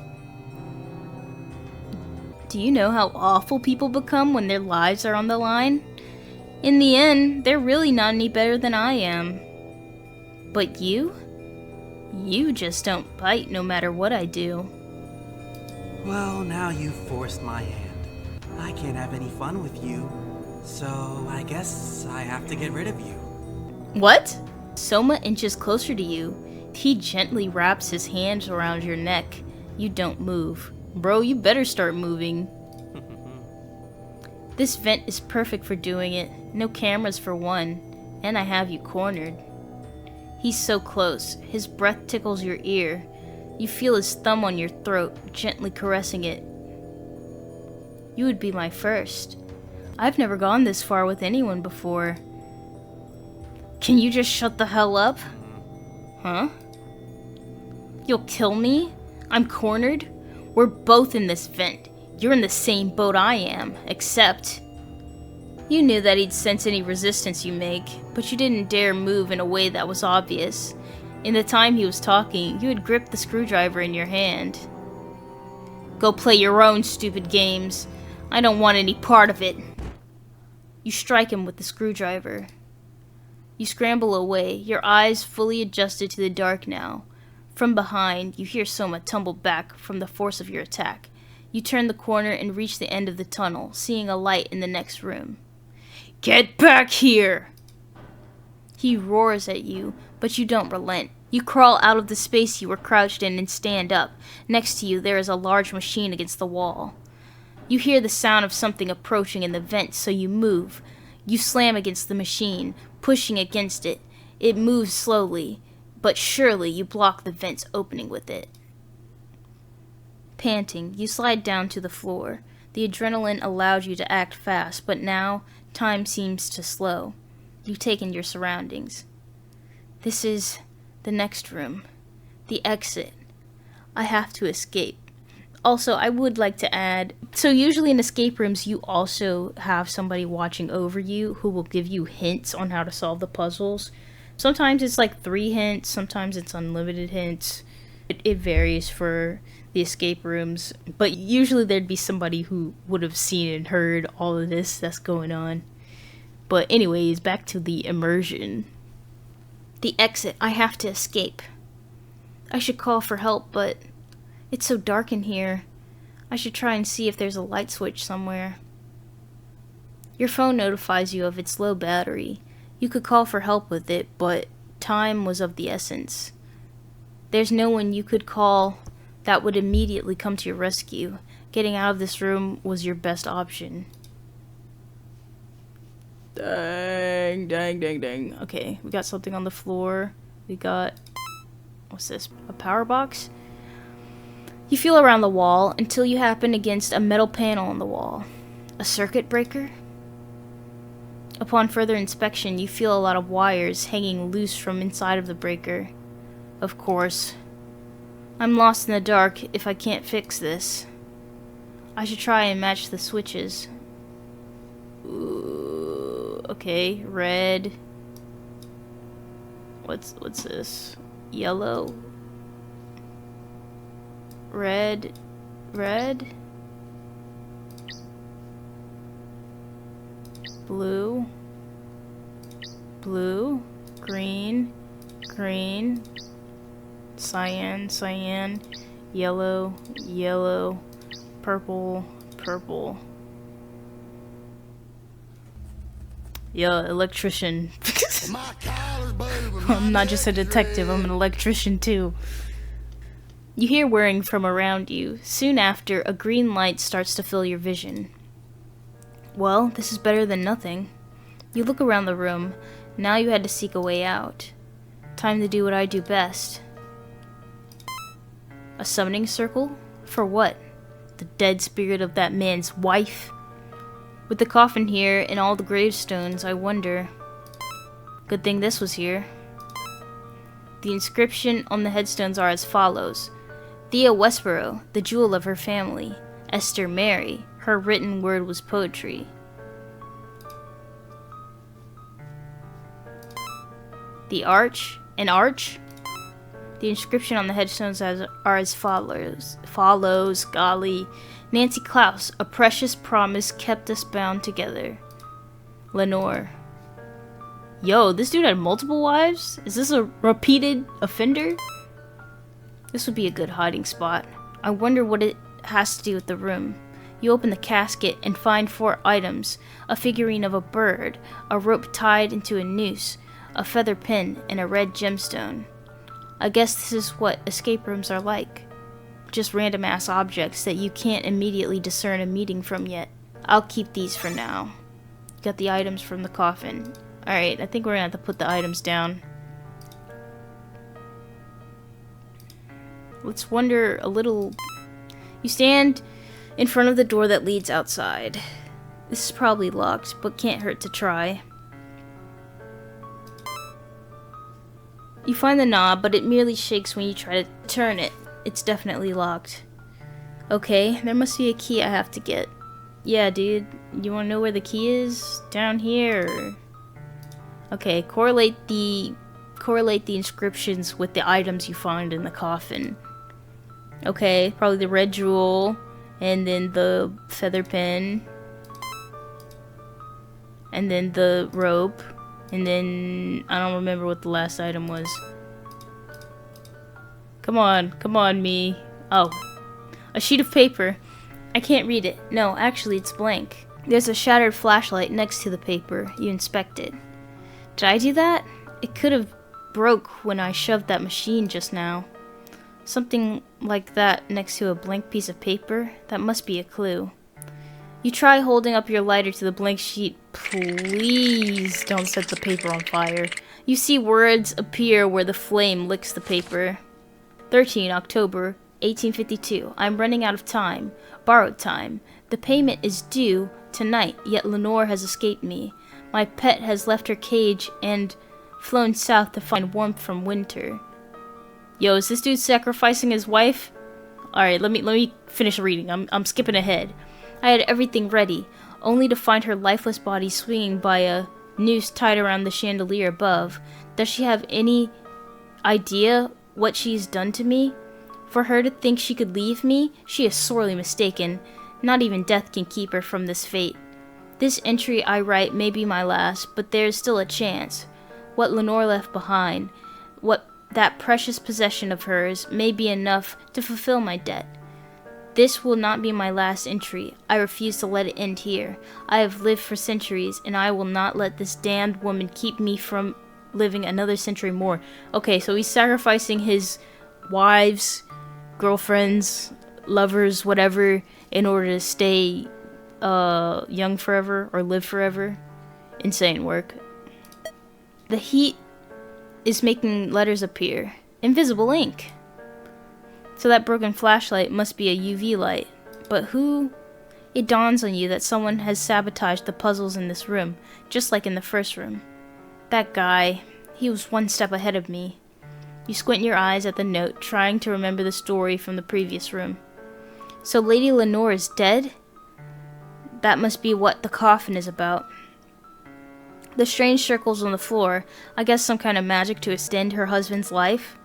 Do you know how awful people become when their lives are on the line? In the end, they're really not any better than I am. But you? You just don't bite no matter what I do. Well, now you've forced my hand. I can't have any fun with you, so I guess I have to get rid of you. What? Soma inches closer to you. He gently wraps his hands around your neck. You don't move. Bro, you better start moving. This vent is perfect for doing it. No cameras for one, and I have you cornered. He's so close. His breath tickles your ear. You feel his thumb on your throat, gently caressing it. You would be my first. I've never gone this far with anyone before. Can you just shut the hell up? Huh? You'll kill me? I'm cornered? We're both in this vent. You're in the same boat I am, except... You knew that he'd sense any resistance you make, but you didn't dare move in a way that was obvious. In the time he was talking, you had gripped the screwdriver in your hand. Go play your own stupid games. I don't want any part of it. You strike him with the screwdriver. You scramble away, your eyes fully adjusted to the dark now. From behind, you hear Soma tumble back from the force of your attack. You turn the corner and reach the end of the tunnel, seeing a light in the next room. Get back here! He roars at you, but you don't relent. You crawl out of the space you were crouched in and stand up. Next to you, there is a large machine against the wall. You hear the sound of something approaching in the vent, so you move. You slam against the machine, pushing against it. It moves slowly, but surely you block the vent's opening with it. Panting, you slide down to the floor. The adrenaline allowed you to act fast, but now time seems to slow. You take in your surroundings. This is the next room. The exit. I have to escape. Also, I would like to add, so usually in escape rooms you also have somebody watching over you who will give you hints on how to solve the puzzles. Sometimes it's like 3 hints, sometimes it's unlimited hints. It varies for the escape rooms, but usually there'd be somebody who would have seen and heard all of this that's going on. But anyways, back to the immersion. The exit. I have to escape. I should call for help, but it's so dark in here. I should try and see if there's a light switch somewhere. Your phone notifies you of its low battery. You could call for help with it, but time was of the essence. There's no one you could call that would immediately come to your rescue. Getting out of this room was your best option. Dang, dang, dang, dang. Okay, we got something on the floor. We got... What's this? A power box? You feel around the wall until you happen against a metal panel on the wall. A circuit breaker? Upon further inspection, you feel a lot of wires hanging loose from inside of the breaker. Of course. I'm lost in the dark if I can't fix this. I should try and match the switches. Ooh, okay, red. What's this? Yellow. Red. Red. Blue. Blue. Green. Green. Cyan. Cyan. Yellow. Yellow. Purple. Purple. Yeah, electrician. I'm not just a detective, I'm an electrician too. You hear whirring from around you. Soon after, a green light starts to fill your vision. Well, this is better than nothing. You look around the room. Now you had to seek a way out. Time to do what I do best. A summoning circle? For what? The dead spirit of that man's wife? With the coffin here and all the gravestones, I wonder. Good thing this was here. The inscription on the headstones are as follows. Thea Westborough, the jewel of her family. Esther Mary, her written word was poetry. The arch? An arch? The inscription on the headstones are as follows. Golly. Nancy Klaus, a precious promise kept us bound together. Lenore. Yo, this dude had multiple wives? Is this a repeated offender? This would be a good hiding spot. I wonder what it has to do with the room. You open the casket and find 4 items. A figurine of a bird, a rope tied into a noose, a feather pen, and a red gemstone. I guess this is what escape rooms are like. Just random ass objects that you can't immediately discern a meaning from yet. I'll keep these for now. Got the items from the coffin. Alright, I think we're gonna have to put the items down. Let's wonder a little... You stand in front of the door that leads outside. This is probably locked, but can't hurt to try. You find the knob, but it merely shakes when you try to turn it. It's definitely locked. Okay, there must be a key I have to get. Yeah, dude. You wanna know where the key is? Down here. Or... Okay, correlate the inscriptions with the items you find in the coffin. Okay, probably the red jewel, and then the feather pen, and then the rope, and then I don't remember what the last item was. Come on, me. Oh, a sheet of paper. I can't read it. No, actually, it's blank. There's a shattered flashlight next to the paper. You inspect it. Did I do that? It could have broke when I shoved that machine just now. Something like that next to a blank piece of paper? That must be a clue. You try holding up your lighter to the blank sheet. Please don't set the paper on fire. You see words appear where the flame licks the paper. 13 October 1852. I'm running out of time. Borrowed time. The payment is due tonight, yet Lenore has escaped me. My pet has left her cage and flown south to find warmth from winter. Yo, is this dude sacrificing his wife? Alright, let me finish reading. I'm skipping ahead. I had everything ready, only to find her lifeless body swinging by a noose tied around the chandelier above. Does she have any idea what she's done to me? For her to think she could leave me, she is sorely mistaken. Not even death can keep her from this fate. This entry I write may be my last, but there is still a chance. What Lenore left behind, what that precious possession of hers, may be enough to fulfill my debt. This will not be my last entry. I refuse to let it end here. I have lived for centuries, and I will not let this damned woman keep me from living another century more. Okay, so he's sacrificing his wives, girlfriends, lovers, whatever, in order to stay young forever or live forever insane work. The heat is making letters appear. Invisible ink. So that broken flashlight must be a UV light. But who? It dawns on you that someone has sabotaged the puzzles in this room, just like in the first room. That guy, he was one step ahead of me. You squint your eyes at the note, trying to remember the story from the previous room. So Lady Lenore is dead? That must be what the coffin is about. The strange circles on the floor, I guess some kind of magic to extend her husband's life.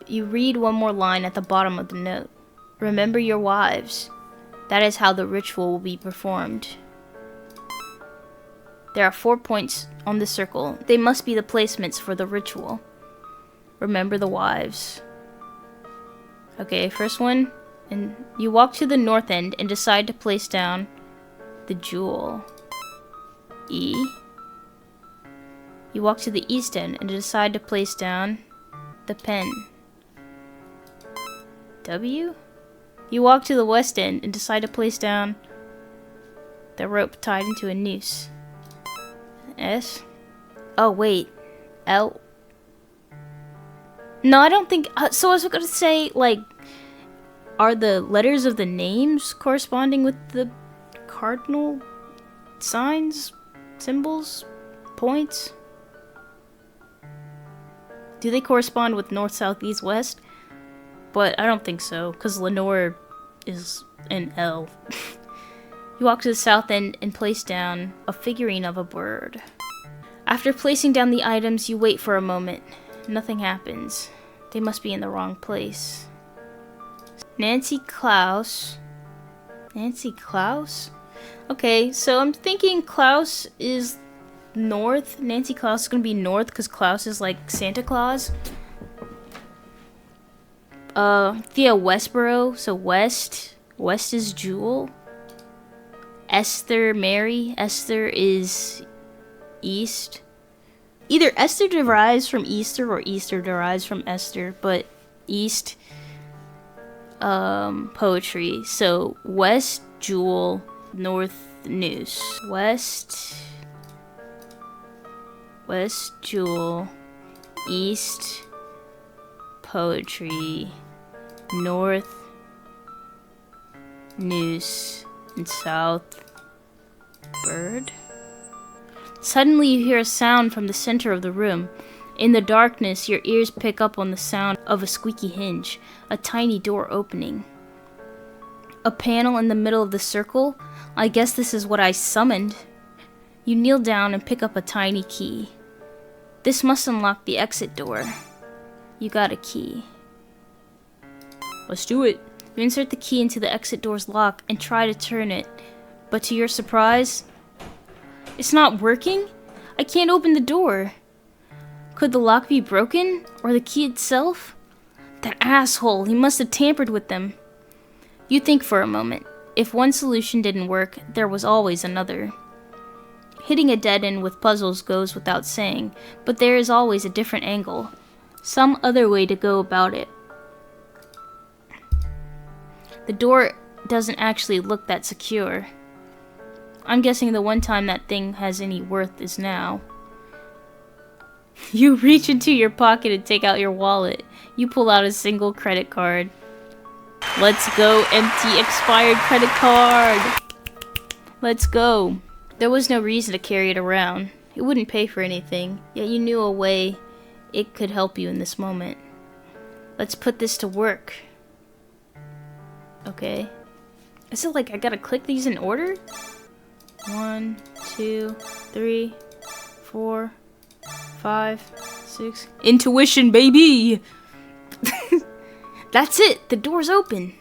You read one more line at the bottom of the note. Remember your wives. That is how the ritual will be performed. There are 4 points on the circle. They must be the placements for the ritual. Remember the wives. Okay, first one. And you walk to the north end and decide to place down the jewel. E. You walk to the east end and decide to place down the pen. W. You walk to the west end and decide to place down the rope tied into a noose. S. Oh, wait. L. No, I don't think... so I was going to say, like, are the letters of the names corresponding with the cardinal signs, symbols, points? Do they correspond with north, south, east, west? But I don't think so, because Lenore is an L. You walk to the south end and place down a figurine of a bird. After placing down the items, you wait for a moment. Nothing happens. They must be in the wrong place. Nancy Klaus. Nancy Klaus? Okay, so I'm thinking Klaus is north. Nancy Klaus is going to be north because Klaus is like Santa Claus. Thea Westboro, so west. West is Jewel. Esther Mary. Esther is east. Either Esther derives from Easter or Easter derives from Esther, but east poetry. So west Jewel, north noose. West Jewel, east poetry, north noose, and south bird. Suddenly you hear a sound from the center of the room. In the darkness, your ears pick up on the sound of a squeaky hinge, a tiny door opening. A panel in the middle of the circle? I guess this is what I summoned. You kneel down and pick up a tiny key. This must unlock the exit door. You got a key. Let's do it. You insert the key into the exit door's lock and try to turn it, but to your surprise, it's not working? I can't open the door. Could the lock be broken? Or the key itself? That asshole, he must have tampered with them. You think for a moment. If one solution didn't work, there was always another. Hitting a dead end with puzzles goes without saying, but there is always a different angle. Some other way to go about it. The door doesn't actually look that secure. I'm guessing the one time that thing has any worth is now. You reach into your pocket and take out your wallet. You pull out a single credit card. Let's go, empty expired credit card! Let's go. There was no reason to carry it around. It wouldn't pay for anything, yet you knew a way it could help you in this moment. Let's put this to work. Okay. Is it like I gotta click these in order? 1, 2, 3, 4, 5, 6. Intuition, baby! That's it! The door's open!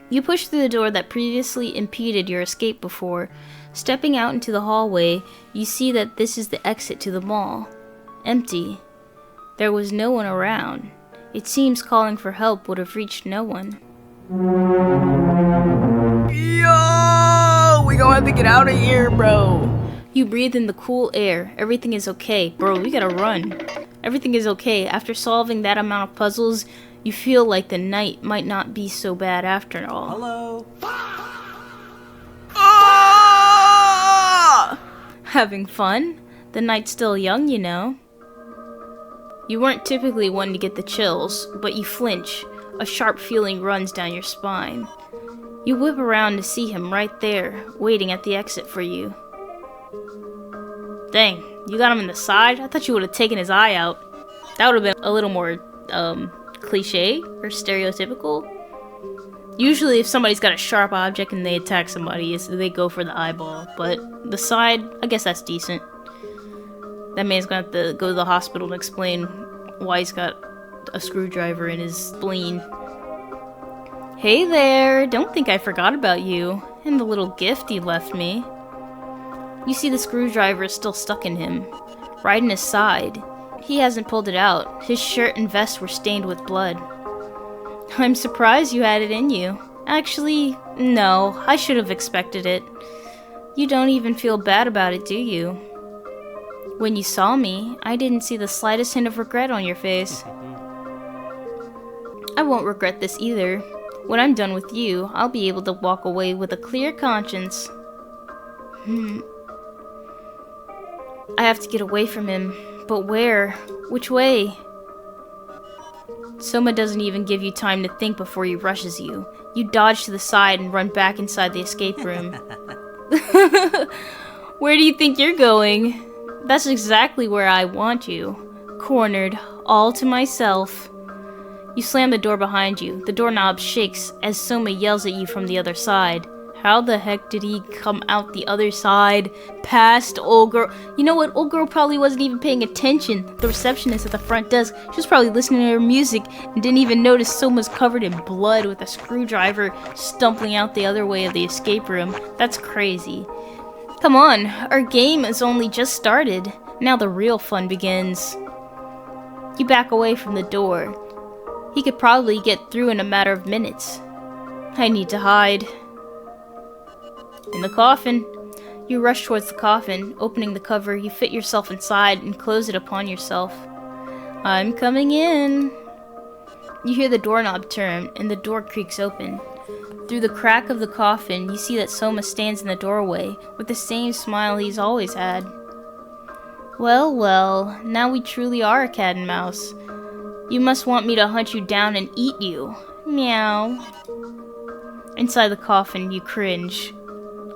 You push through the door that previously impeded your escape before. Stepping out into the hallway, you see that this is the exit to the mall. Empty. There was no one around. It seems calling for help would have reached no one. Yo! We gonna have to get out of here, bro! You breathe in the cool air. Everything is okay. Bro, we gotta run. Everything is okay. After solving that amount of puzzles, you feel like the night might not be so bad after all. Hello? Having fun? The night's still young, you know. You weren't typically one to get the chills, but you flinch. A sharp feeling runs down your spine. You whip around to see him right there, waiting at the exit for you. Dang, you got him in the side? I thought you would have taken his eye out. That would have been a little more, cliche or stereotypical. Usually if somebody's got a sharp object and they attack somebody, they go for the eyeball. But the side, I guess that's decent. That man's gonna have to go to the hospital and explain why he's got a screwdriver in his spleen. Hey there, don't think I forgot about you, and the little gift you left me. You see the screwdriver is still stuck in him, right in his side. He hasn't pulled it out. His shirt and vest were stained with blood. I'm surprised you had it in you. Actually, no, I should have expected it. You don't even feel bad about it, do you? When you saw me, I didn't see the slightest hint of regret on your face. I won't regret this either. When I'm done with you, I'll be able to walk away with a clear conscience. I have to get away from him. But where? Which way? Soma doesn't even give you time to think before he rushes you. You dodge to the side and run back inside the escape room. Where do you think you're going? That's exactly where I want you. Cornered, all to myself. You slam the door behind you. The doorknob shakes as Soma yells at you from the other side. How the heck did he come out the other side? Past old girl. You know what? Old girl probably wasn't even paying attention. The receptionist at the front desk, she was probably listening to her music and didn't even notice Soma's covered in blood with a screwdriver stumbling out the other way of the escape room. That's crazy. Come on, our game has only just started. Now the real fun begins. You back away from the door. He could probably get through in a matter of minutes. I need to hide. In the coffin. You rush towards the coffin. Opening the cover, you fit yourself inside and close it upon yourself. I'm coming in. You hear the doorknob turn, and the door creaks open. Through the crack of the coffin, you see that Soma stands in the doorway, with the same smile he's always had. Well, well, now we truly are a cat and mouse. You must want me to hunt you down and eat you. Meow. Inside the coffin, you cringe.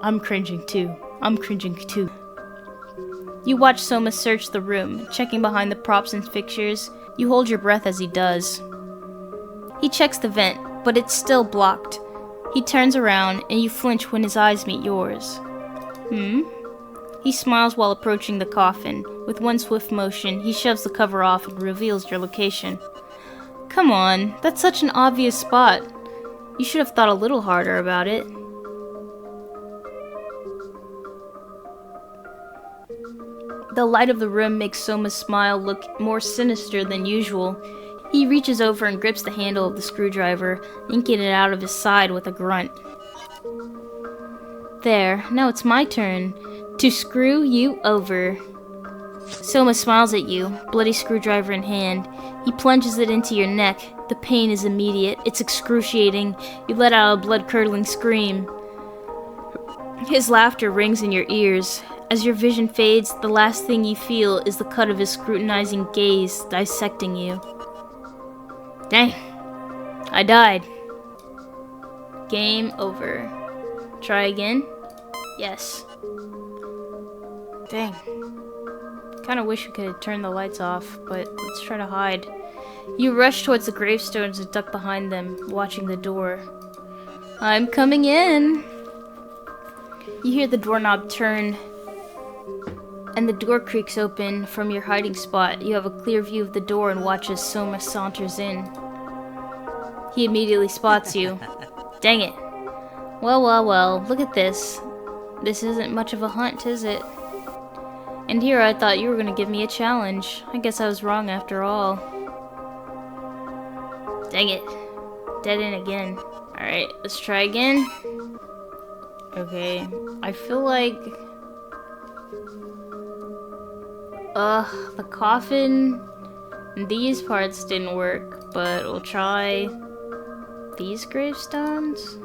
I'm cringing too. I'm cringing too. You watch Soma search the room, checking behind the props and fixtures. You hold your breath as he does. He checks the vent, but it's still blocked. He turns around, and you flinch when his eyes meet yours. He smiles while approaching the coffin. With one swift motion, he shoves the cover off and reveals your location. Come on, that's such an obvious spot. You should have thought a little harder about it. The light of the room makes Soma's smile look more sinister than usual. He reaches over and grips the handle of the screwdriver, yanking it out of his side with a grunt. There, now it's my turn to screw you over. Soma smiles at you, bloody screwdriver in hand. He plunges it into your neck. The pain is immediate. It's excruciating. You let out a blood-curdling scream. His laughter rings in your ears. As your vision fades, the last thing you feel is the cut of his scrutinizing gaze dissecting you. Dang. I died. Game over. Try again? Yes. Dang. Kinda wish we could have turned the lights off, but let's try to hide. You rush towards the gravestones and duck behind them, watching the door. I'm coming in. You hear the doorknob turn, and the door creaks open. From your hiding spot, you have a clear view of the door and watch as Soma saunters in. He immediately spots you. Dang it. Well, well, well, look at this. This isn't much of a hunt, is it? And here I thought you were gonna give me a challenge. I guess I was wrong after all. Dang it. Dead end again. Alright, let's try again. Okay, I feel like... the coffin... These parts didn't work, but we'll try... these gravestones?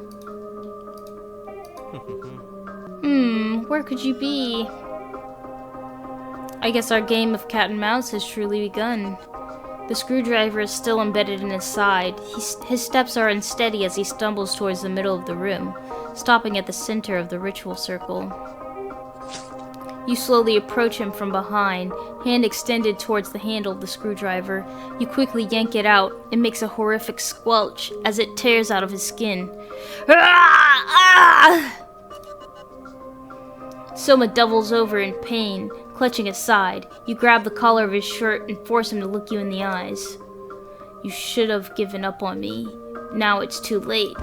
Where could you be? I guess our game of cat and mouse has truly begun. The screwdriver is still embedded in his side. His steps are unsteady as he stumbles towards the middle of the room, stopping at the center of the ritual circle. You slowly approach him from behind, hand extended towards the handle of the screwdriver. You quickly yank it out. It makes a horrific squelch as it tears out of his skin. Soma doubles over in pain, clutching his side. You grab the collar of his shirt and force him to look you in the eyes. You should have given up on me. Now it's too late.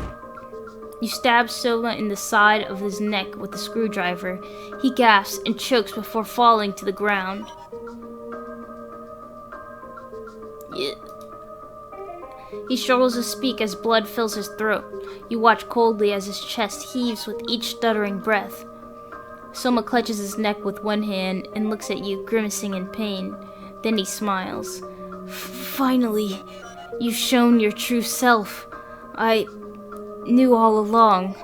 You stab Soma in the side of his neck with the screwdriver. He gasps and chokes before falling to the ground. He struggles to speak as blood fills his throat. You watch coldly as his chest heaves with each stuttering breath. Soma clutches his neck with one hand and looks at you, grimacing in pain. Then he smiles. Finally, you've shown your true self. I knew all along.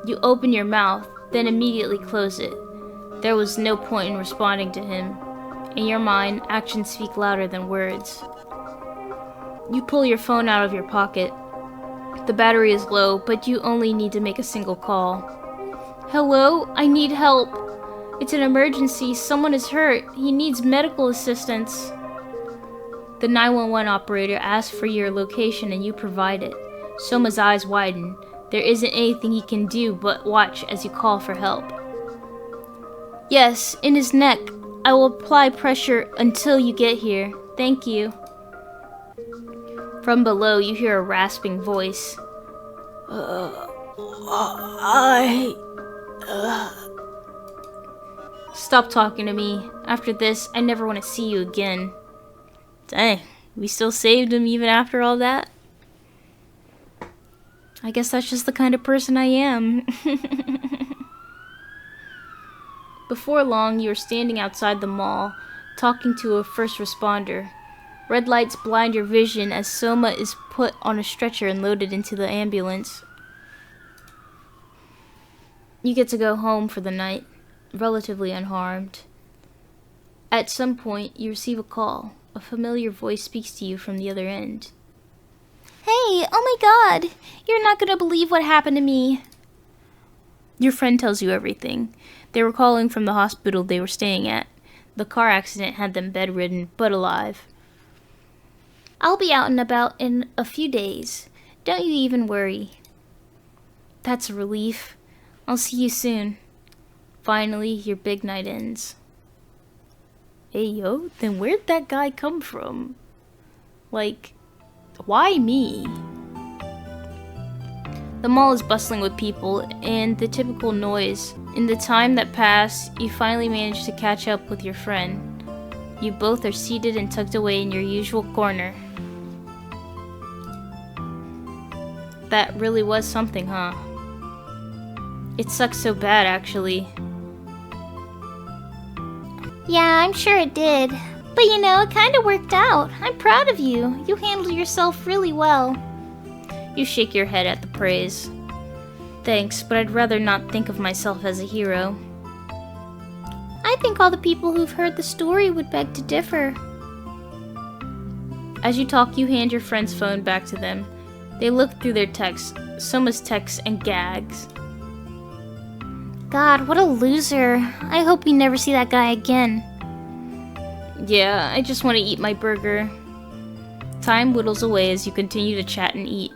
You open your mouth, then immediately close it. There was no point in responding to him. In your mind, actions speak louder than words. You pull your phone out of your pocket. The battery is low, but you only need to make a single call. Hello? I need help. It's an emergency. Someone is hurt. He needs medical assistance. The 911 operator asks for your location and you provide it. Soma's eyes widen. There isn't anything he can do but watch as you call for help. Yes, in his neck. I will apply pressure until you get here. Thank you. From below, you hear a rasping voice. Stop talking to me. After this, I never want to see you again. Dang, we still saved him even after all that? I guess that's just the kind of person I am. Before long, you are standing outside the mall, talking to a first responder. Red lights blind your vision as Soma is put on a stretcher and loaded into the ambulance. You get to go home for the night, relatively unharmed. At some point, you receive a call. A familiar voice speaks to you from the other end. Hey, oh my god, you're not gonna believe what happened to me. Your friend tells you everything. They were calling from the hospital they were staying at. The car accident had them bedridden, but alive. I'll be out and about in a few days. Don't you even worry. That's a relief. I'll see you soon. Finally, your big night ends. Hey yo, then where'd that guy come from? Like, why me? The mall is bustling with people and the typical noise. In the time that passed, you finally manage to catch up with your friend. You both are seated and tucked away in your usual corner. That really was something, huh? It sucks so bad, actually. Yeah, I'm sure it did. But you know, it kinda worked out. I'm proud of you. You handled yourself really well. You shake your head at the praise. Thanks, but I'd rather not think of myself as a hero. I think all the people who've heard the story would beg to differ. As you talk, you hand your friend's phone back to them. They look through their texts, Soma's texts, and gags. God, what a loser. I hope we never see that guy again. Yeah, I just want to eat my burger. Time whittles away as you continue to chat and eat.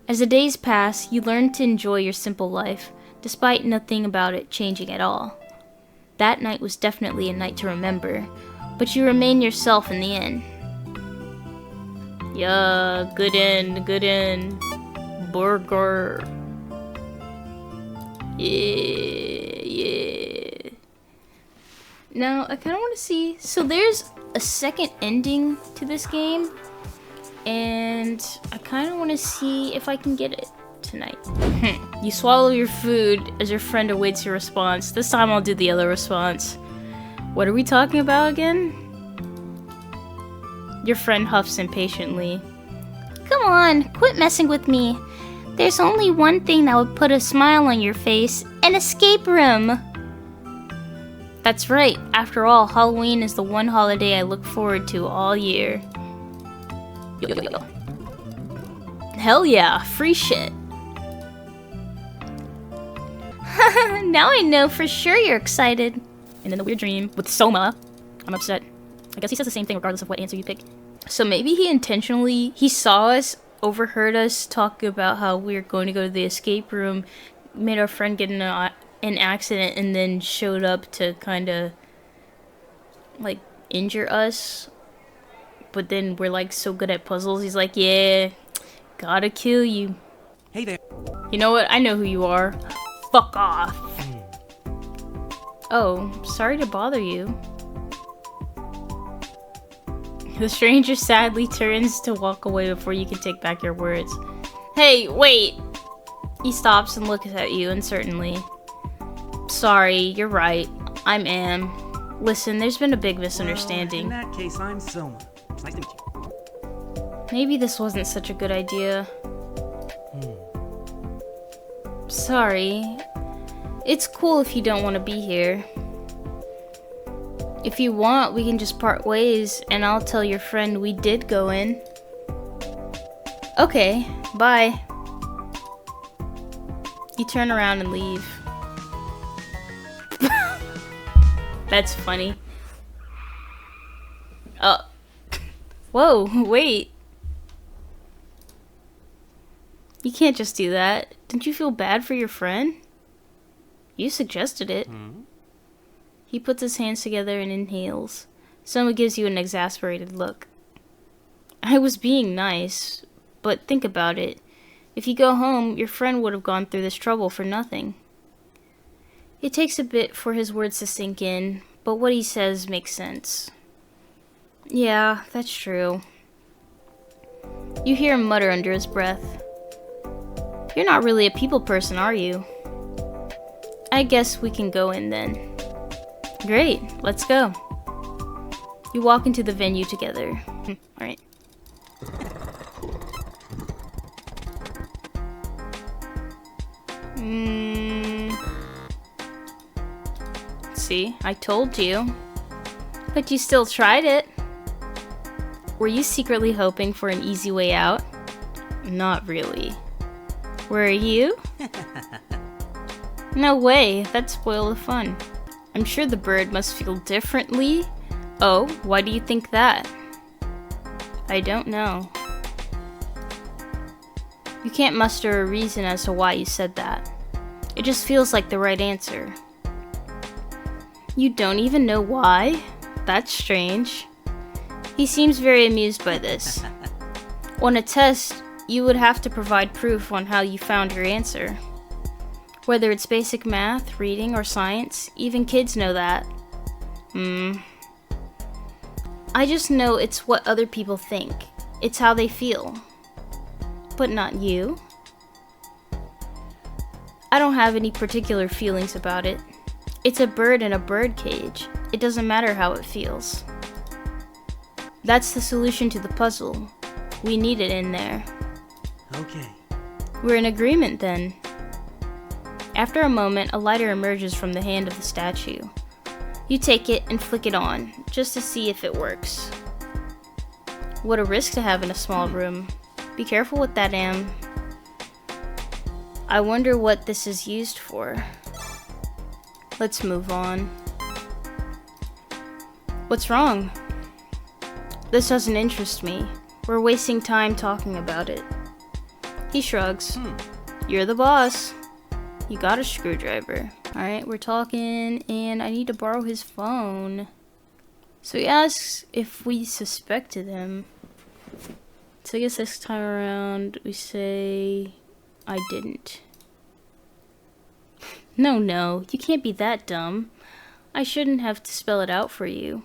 As the days pass, you learn to enjoy your simple life, despite nothing about it changing at all. That night was definitely a night to remember, but you remain yourself in the end. Yeah, good end, good end. Burger. Yeah. Now, I kind of want to see... So there's a second ending to this game, and I kind of want to see if I can get it tonight. You swallow your food as your friend awaits your response. This time I'll do the other response. What are we talking about again? Your friend huffs impatiently. Come on, quit messing with me. There's only one thing that would put a smile on your face. An escape room. That's right. After all, Halloween is the one holiday I look forward to all year. Hell yeah, free shit. Now I know for sure you're excited. And then the weird dream with Soma. I'm upset. I guess he says the same thing regardless of what answer you pick. So maybe he saw us, overheard us talk about how we were going to go to the escape room, made our friend get in an accident, and then showed up to kind of, like, injure us. But then we're, like, so good at puzzles, he's like, yeah, gotta kill you. Hey there. You know what? I know who you are. Fuck off. Oh, sorry to bother you. The stranger sadly turns to walk away before you can take back your words. Hey, wait! He stops and looks at you uncertainly. Sorry, you're right. I'm Am. Listen, there's been a big misunderstanding. Well, in that case, I'm Soma. Nice to meet you. Maybe this wasn't such a good idea. Sorry. It's cool if you don't want to be here. If you want, we can just part ways, and I'll tell your friend we did go in. Okay, bye. You turn around and leave. That's funny. Whoa, wait. You can't just do that. Didn't you feel bad for your friend? You suggested it. He puts his hands together and inhales. Soma gives you an exasperated look. I was being nice, but think about it. If you go home, your friend would have gone through this trouble for nothing. It takes a bit for his words to sink in, but what he says makes sense. Yeah, that's true. You hear him mutter under his breath. You're not really a people person, are you? I guess we can go in then. Great, let's go. You walk into the venue together. Alright. See, I told you. But you still tried it. Were you secretly hoping for an easy way out? Not really. Were you? No way, that'd spoil the fun. I'm sure the bird must feel differently. Oh, why do you think that? I don't know. You can't muster a reason as to why you said that. It just feels like the right answer. You don't even know why? That's strange. He seems very amused by this. On a test, you would have to provide proof on how you found your answer. Whether it's basic math, reading, or science, even kids know that. I just know it's what other people think. It's how they feel. But not you. I don't have any particular feelings about it. It's a bird in a bird cage. It doesn't matter how it feels. That's the solution to the puzzle. We need it in there. Okay. We're in agreement then. After a moment, a lighter emerges from the hand of the statue. You take it and flick it on, just to see if it works. What a risk to have in a small room. Be careful with that, Am. I wonder what this is used for. Let's move on. What's wrong? This doesn't interest me. We're wasting time talking about it. He shrugs. You're the boss. You got a screwdriver. Alright, we're talking, and I need to borrow his phone. So he asks if we suspected him. So I guess this time around, we say, I didn't. No, you can't be that dumb. I shouldn't have to spell it out for you.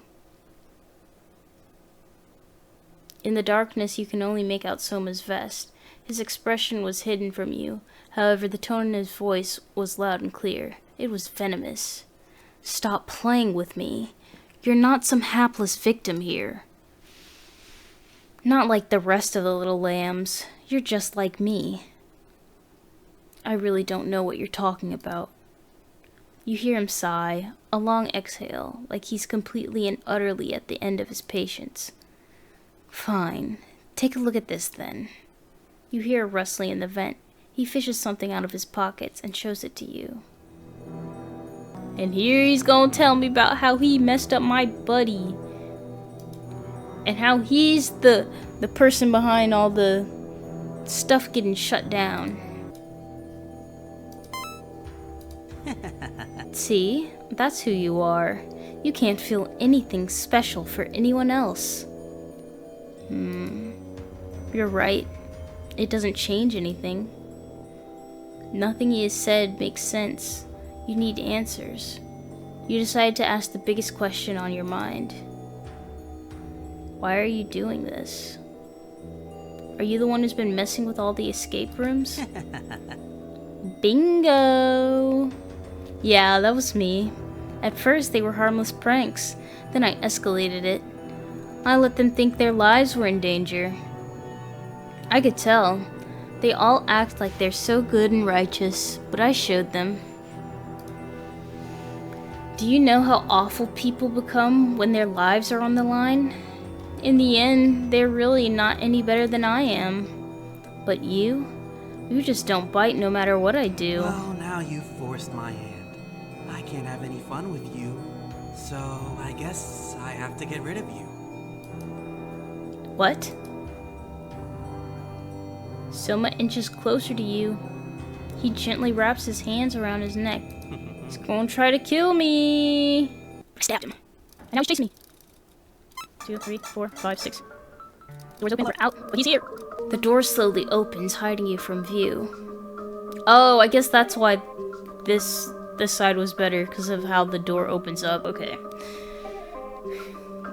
In the darkness, you can only make out Soma's vest. His expression was hidden from you. However, the tone in his voice was loud and clear. It was venomous. Stop playing with me. You're not some hapless victim here. Not like the rest of the little lambs. You're just like me. I really don't know what you're talking about. You hear him sigh, a long exhale, like he's completely and utterly at the end of his patience. Fine. Take a look at this, then. You hear a rustling in the vent. He fishes something out of his pockets and shows it to you. And here he's gonna tell me about how he messed up my buddy. And how he's the person behind all the stuff getting shut down. See? That's who you are. You can't feel anything special for anyone else. You're right. It doesn't change anything. Nothing he has said makes sense. You need answers. You decide to ask the biggest question on your mind. Why are you doing this? Are you the one who's been messing with all the escape rooms? Bingo! Yeah, that was me. At first, they were harmless pranks. Then I escalated it. I let them think their lives were in danger. I could tell. They all act like they're so good and righteous, but I showed them. Do you know how awful people become when their lives are on the line? In the end, they're really not any better than I am. But you just don't bite no matter what I do. Well, now you've forced my hand. I can't have any fun with you, so I guess I have to get rid of you. What? Soma inches closer to you. He gently wraps his hands around his neck. He's gonna try to kill me. I stabbed him. And now he's chasing me. 2, 3, 4, 5, 6. Door's open, we're out, but he's here. The door slowly opens, hiding you from view. Oh, I guess that's why this side was better, because of how the door opens up. Okay.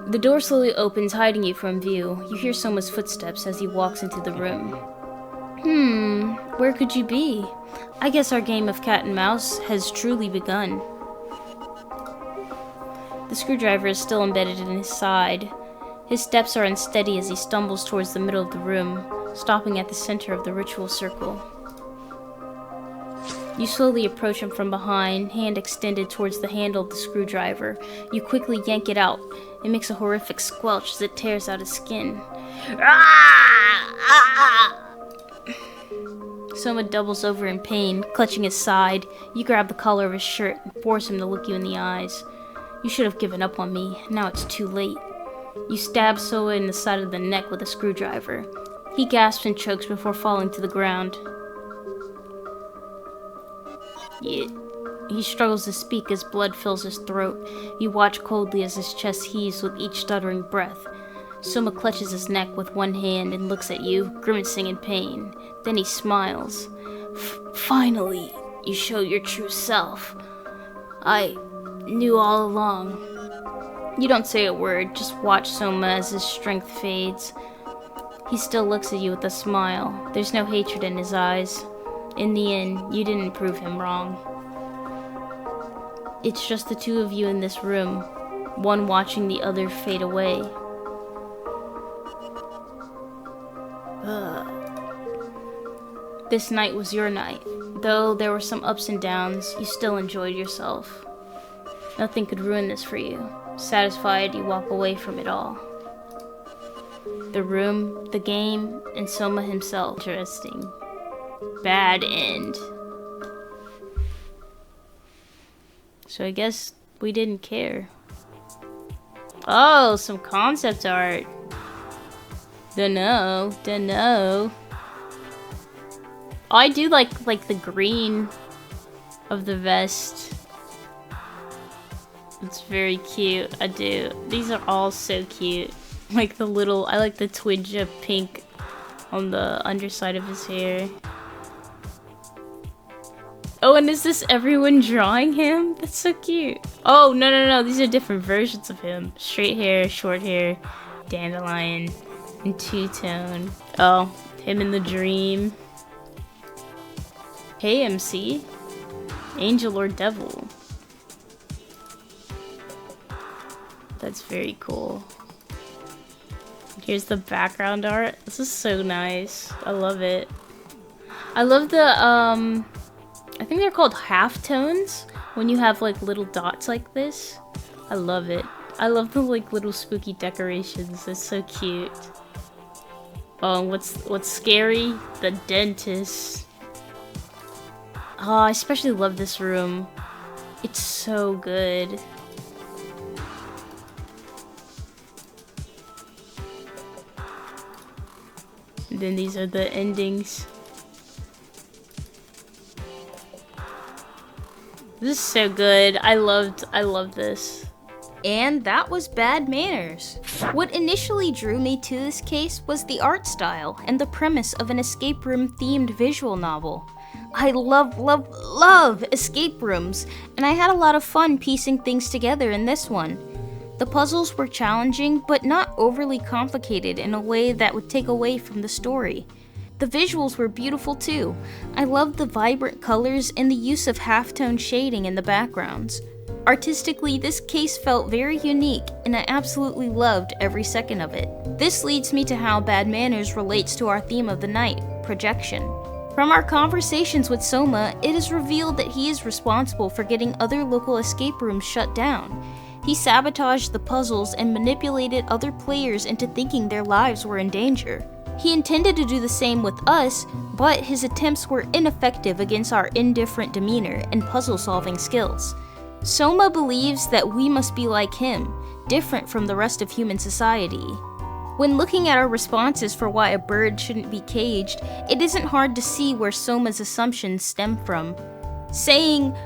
The door slowly opens, hiding you from view. You hear Soma's footsteps as he walks into the room. Where could you be? I guess our game of cat and mouse has truly begun. The screwdriver is still embedded in his side. His steps are unsteady as he stumbles towards the middle of the room, stopping at the center of the ritual circle. You slowly approach him from behind, hand extended towards the handle of the screwdriver. You quickly yank it out. It makes a horrific squelch as it tears out his skin. Soma doubles over in pain, clutching his side. You grab the collar of his shirt and force him to look you in the eyes. You should have given up on me. Now it's too late. You stab Soma in the side of the neck with a screwdriver. He gasps and chokes before falling to the ground. He struggles to speak as blood fills his throat. You watch coldly as his chest heaves with each stuttering breath. Soma clutches his neck with one hand and looks at you, grimacing in pain. Then he smiles. Finally, you show your true self. I knew all along. You don't say a word, just watch Soma as his strength fades. He still looks at you with a smile. There's no hatred in his eyes. In the end, you didn't prove him wrong. It's just the two of you in this room, one watching the other fade away. This night was your night. Though there were some ups and downs, you still enjoyed yourself. Nothing could ruin this for you. Satisfied, you walk away from it all. The room, the game, and Soma himself. Interesting. Bad end. So I guess we didn't care. Oh, some concept art. Dunno. Oh, I do like the green of the vest. It's very cute. I do. These are all so cute. Like the little, I like the twinge of pink on the underside of his hair. Oh, and is this everyone drawing him? That's so cute. Oh, no. These are different versions of him. Straight hair, short hair, dandelion, and two-tone. Oh, him in the dream. Hey, MC. Angel or devil? That's very cool. Here's the background art. This is so nice. I love it. I love the I think they're called halftones when you have like little dots like this. I love it. I love the like little spooky decorations. It's so cute. Oh, what's scary? The dentist. Oh, I especially love this room. It's so good. And then these are the endings. This is so good. I love this. And that was Bad Manners. What initially drew me to this case was the art style and the premise of an escape room themed visual novel. I love escape rooms, and I had a lot of fun piecing things together in this one. The puzzles were challenging, but not overly complicated in a way that would take away from the story. The visuals were beautiful too. I loved the vibrant colors and the use of halftone shading in the backgrounds. Artistically, this case felt very unique, and I absolutely loved every second of it. This leads me to how Bad Manners relates to our theme of the night, projection. From our conversations with Soma, it is revealed that he is responsible for getting other local escape rooms shut down. He sabotaged the puzzles and manipulated other players into thinking their lives were in danger. He intended to do the same with us, but his attempts were ineffective against our indifferent demeanor and puzzle-solving skills. Soma believes that we must be like him, different from the rest of human society. When looking at our responses for why a bird shouldn't be caged, it isn't hard to see where Soma's assumptions stem from. Saying,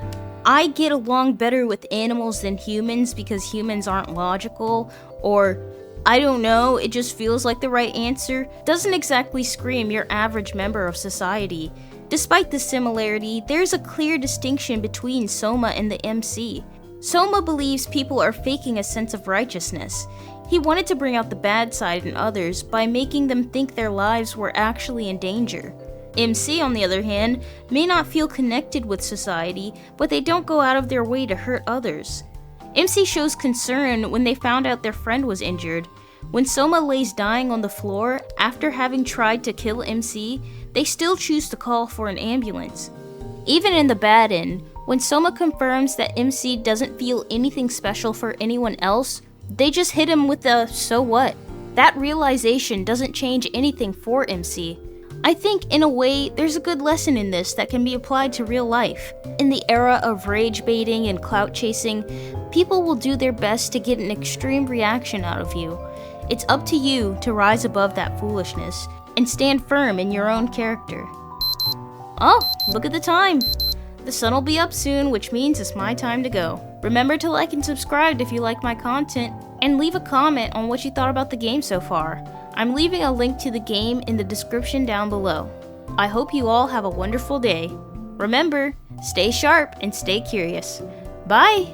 "I get along better with animals than humans because humans aren't logical," or "I don't know, it just feels like the right answer," doesn't exactly scream your average member of society. Despite the similarity, there's a clear distinction between Soma and the MC. Soma believes people are faking a sense of righteousness. He wanted to bring out the bad side in others by making them think their lives were actually in danger. MC, on the other hand, may not feel connected with society, but they don't go out of their way to hurt others. MC shows concern when they found out their friend was injured. When Soma lays dying on the floor after having tried to kill MC, they still choose to call for an ambulance. Even in the bad end, when Soma confirms that MC doesn't feel anything special for anyone else, they just hit him with a "so what?" That realization doesn't change anything for MC. I think, in a way, there's a good lesson in this that can be applied to real life. In the era of rage baiting and clout chasing, people will do their best to get an extreme reaction out of you. It's up to you to rise above that foolishness and stand firm in your own character. Oh, look at the time! The sun will be up soon, which means it's my time to go. Remember to like and subscribe if you like my content, and leave a comment on what you thought about the game so far. I'm leaving a link to the game in the description down below. I hope you all have a wonderful day. Remember, stay sharp and stay curious. Bye!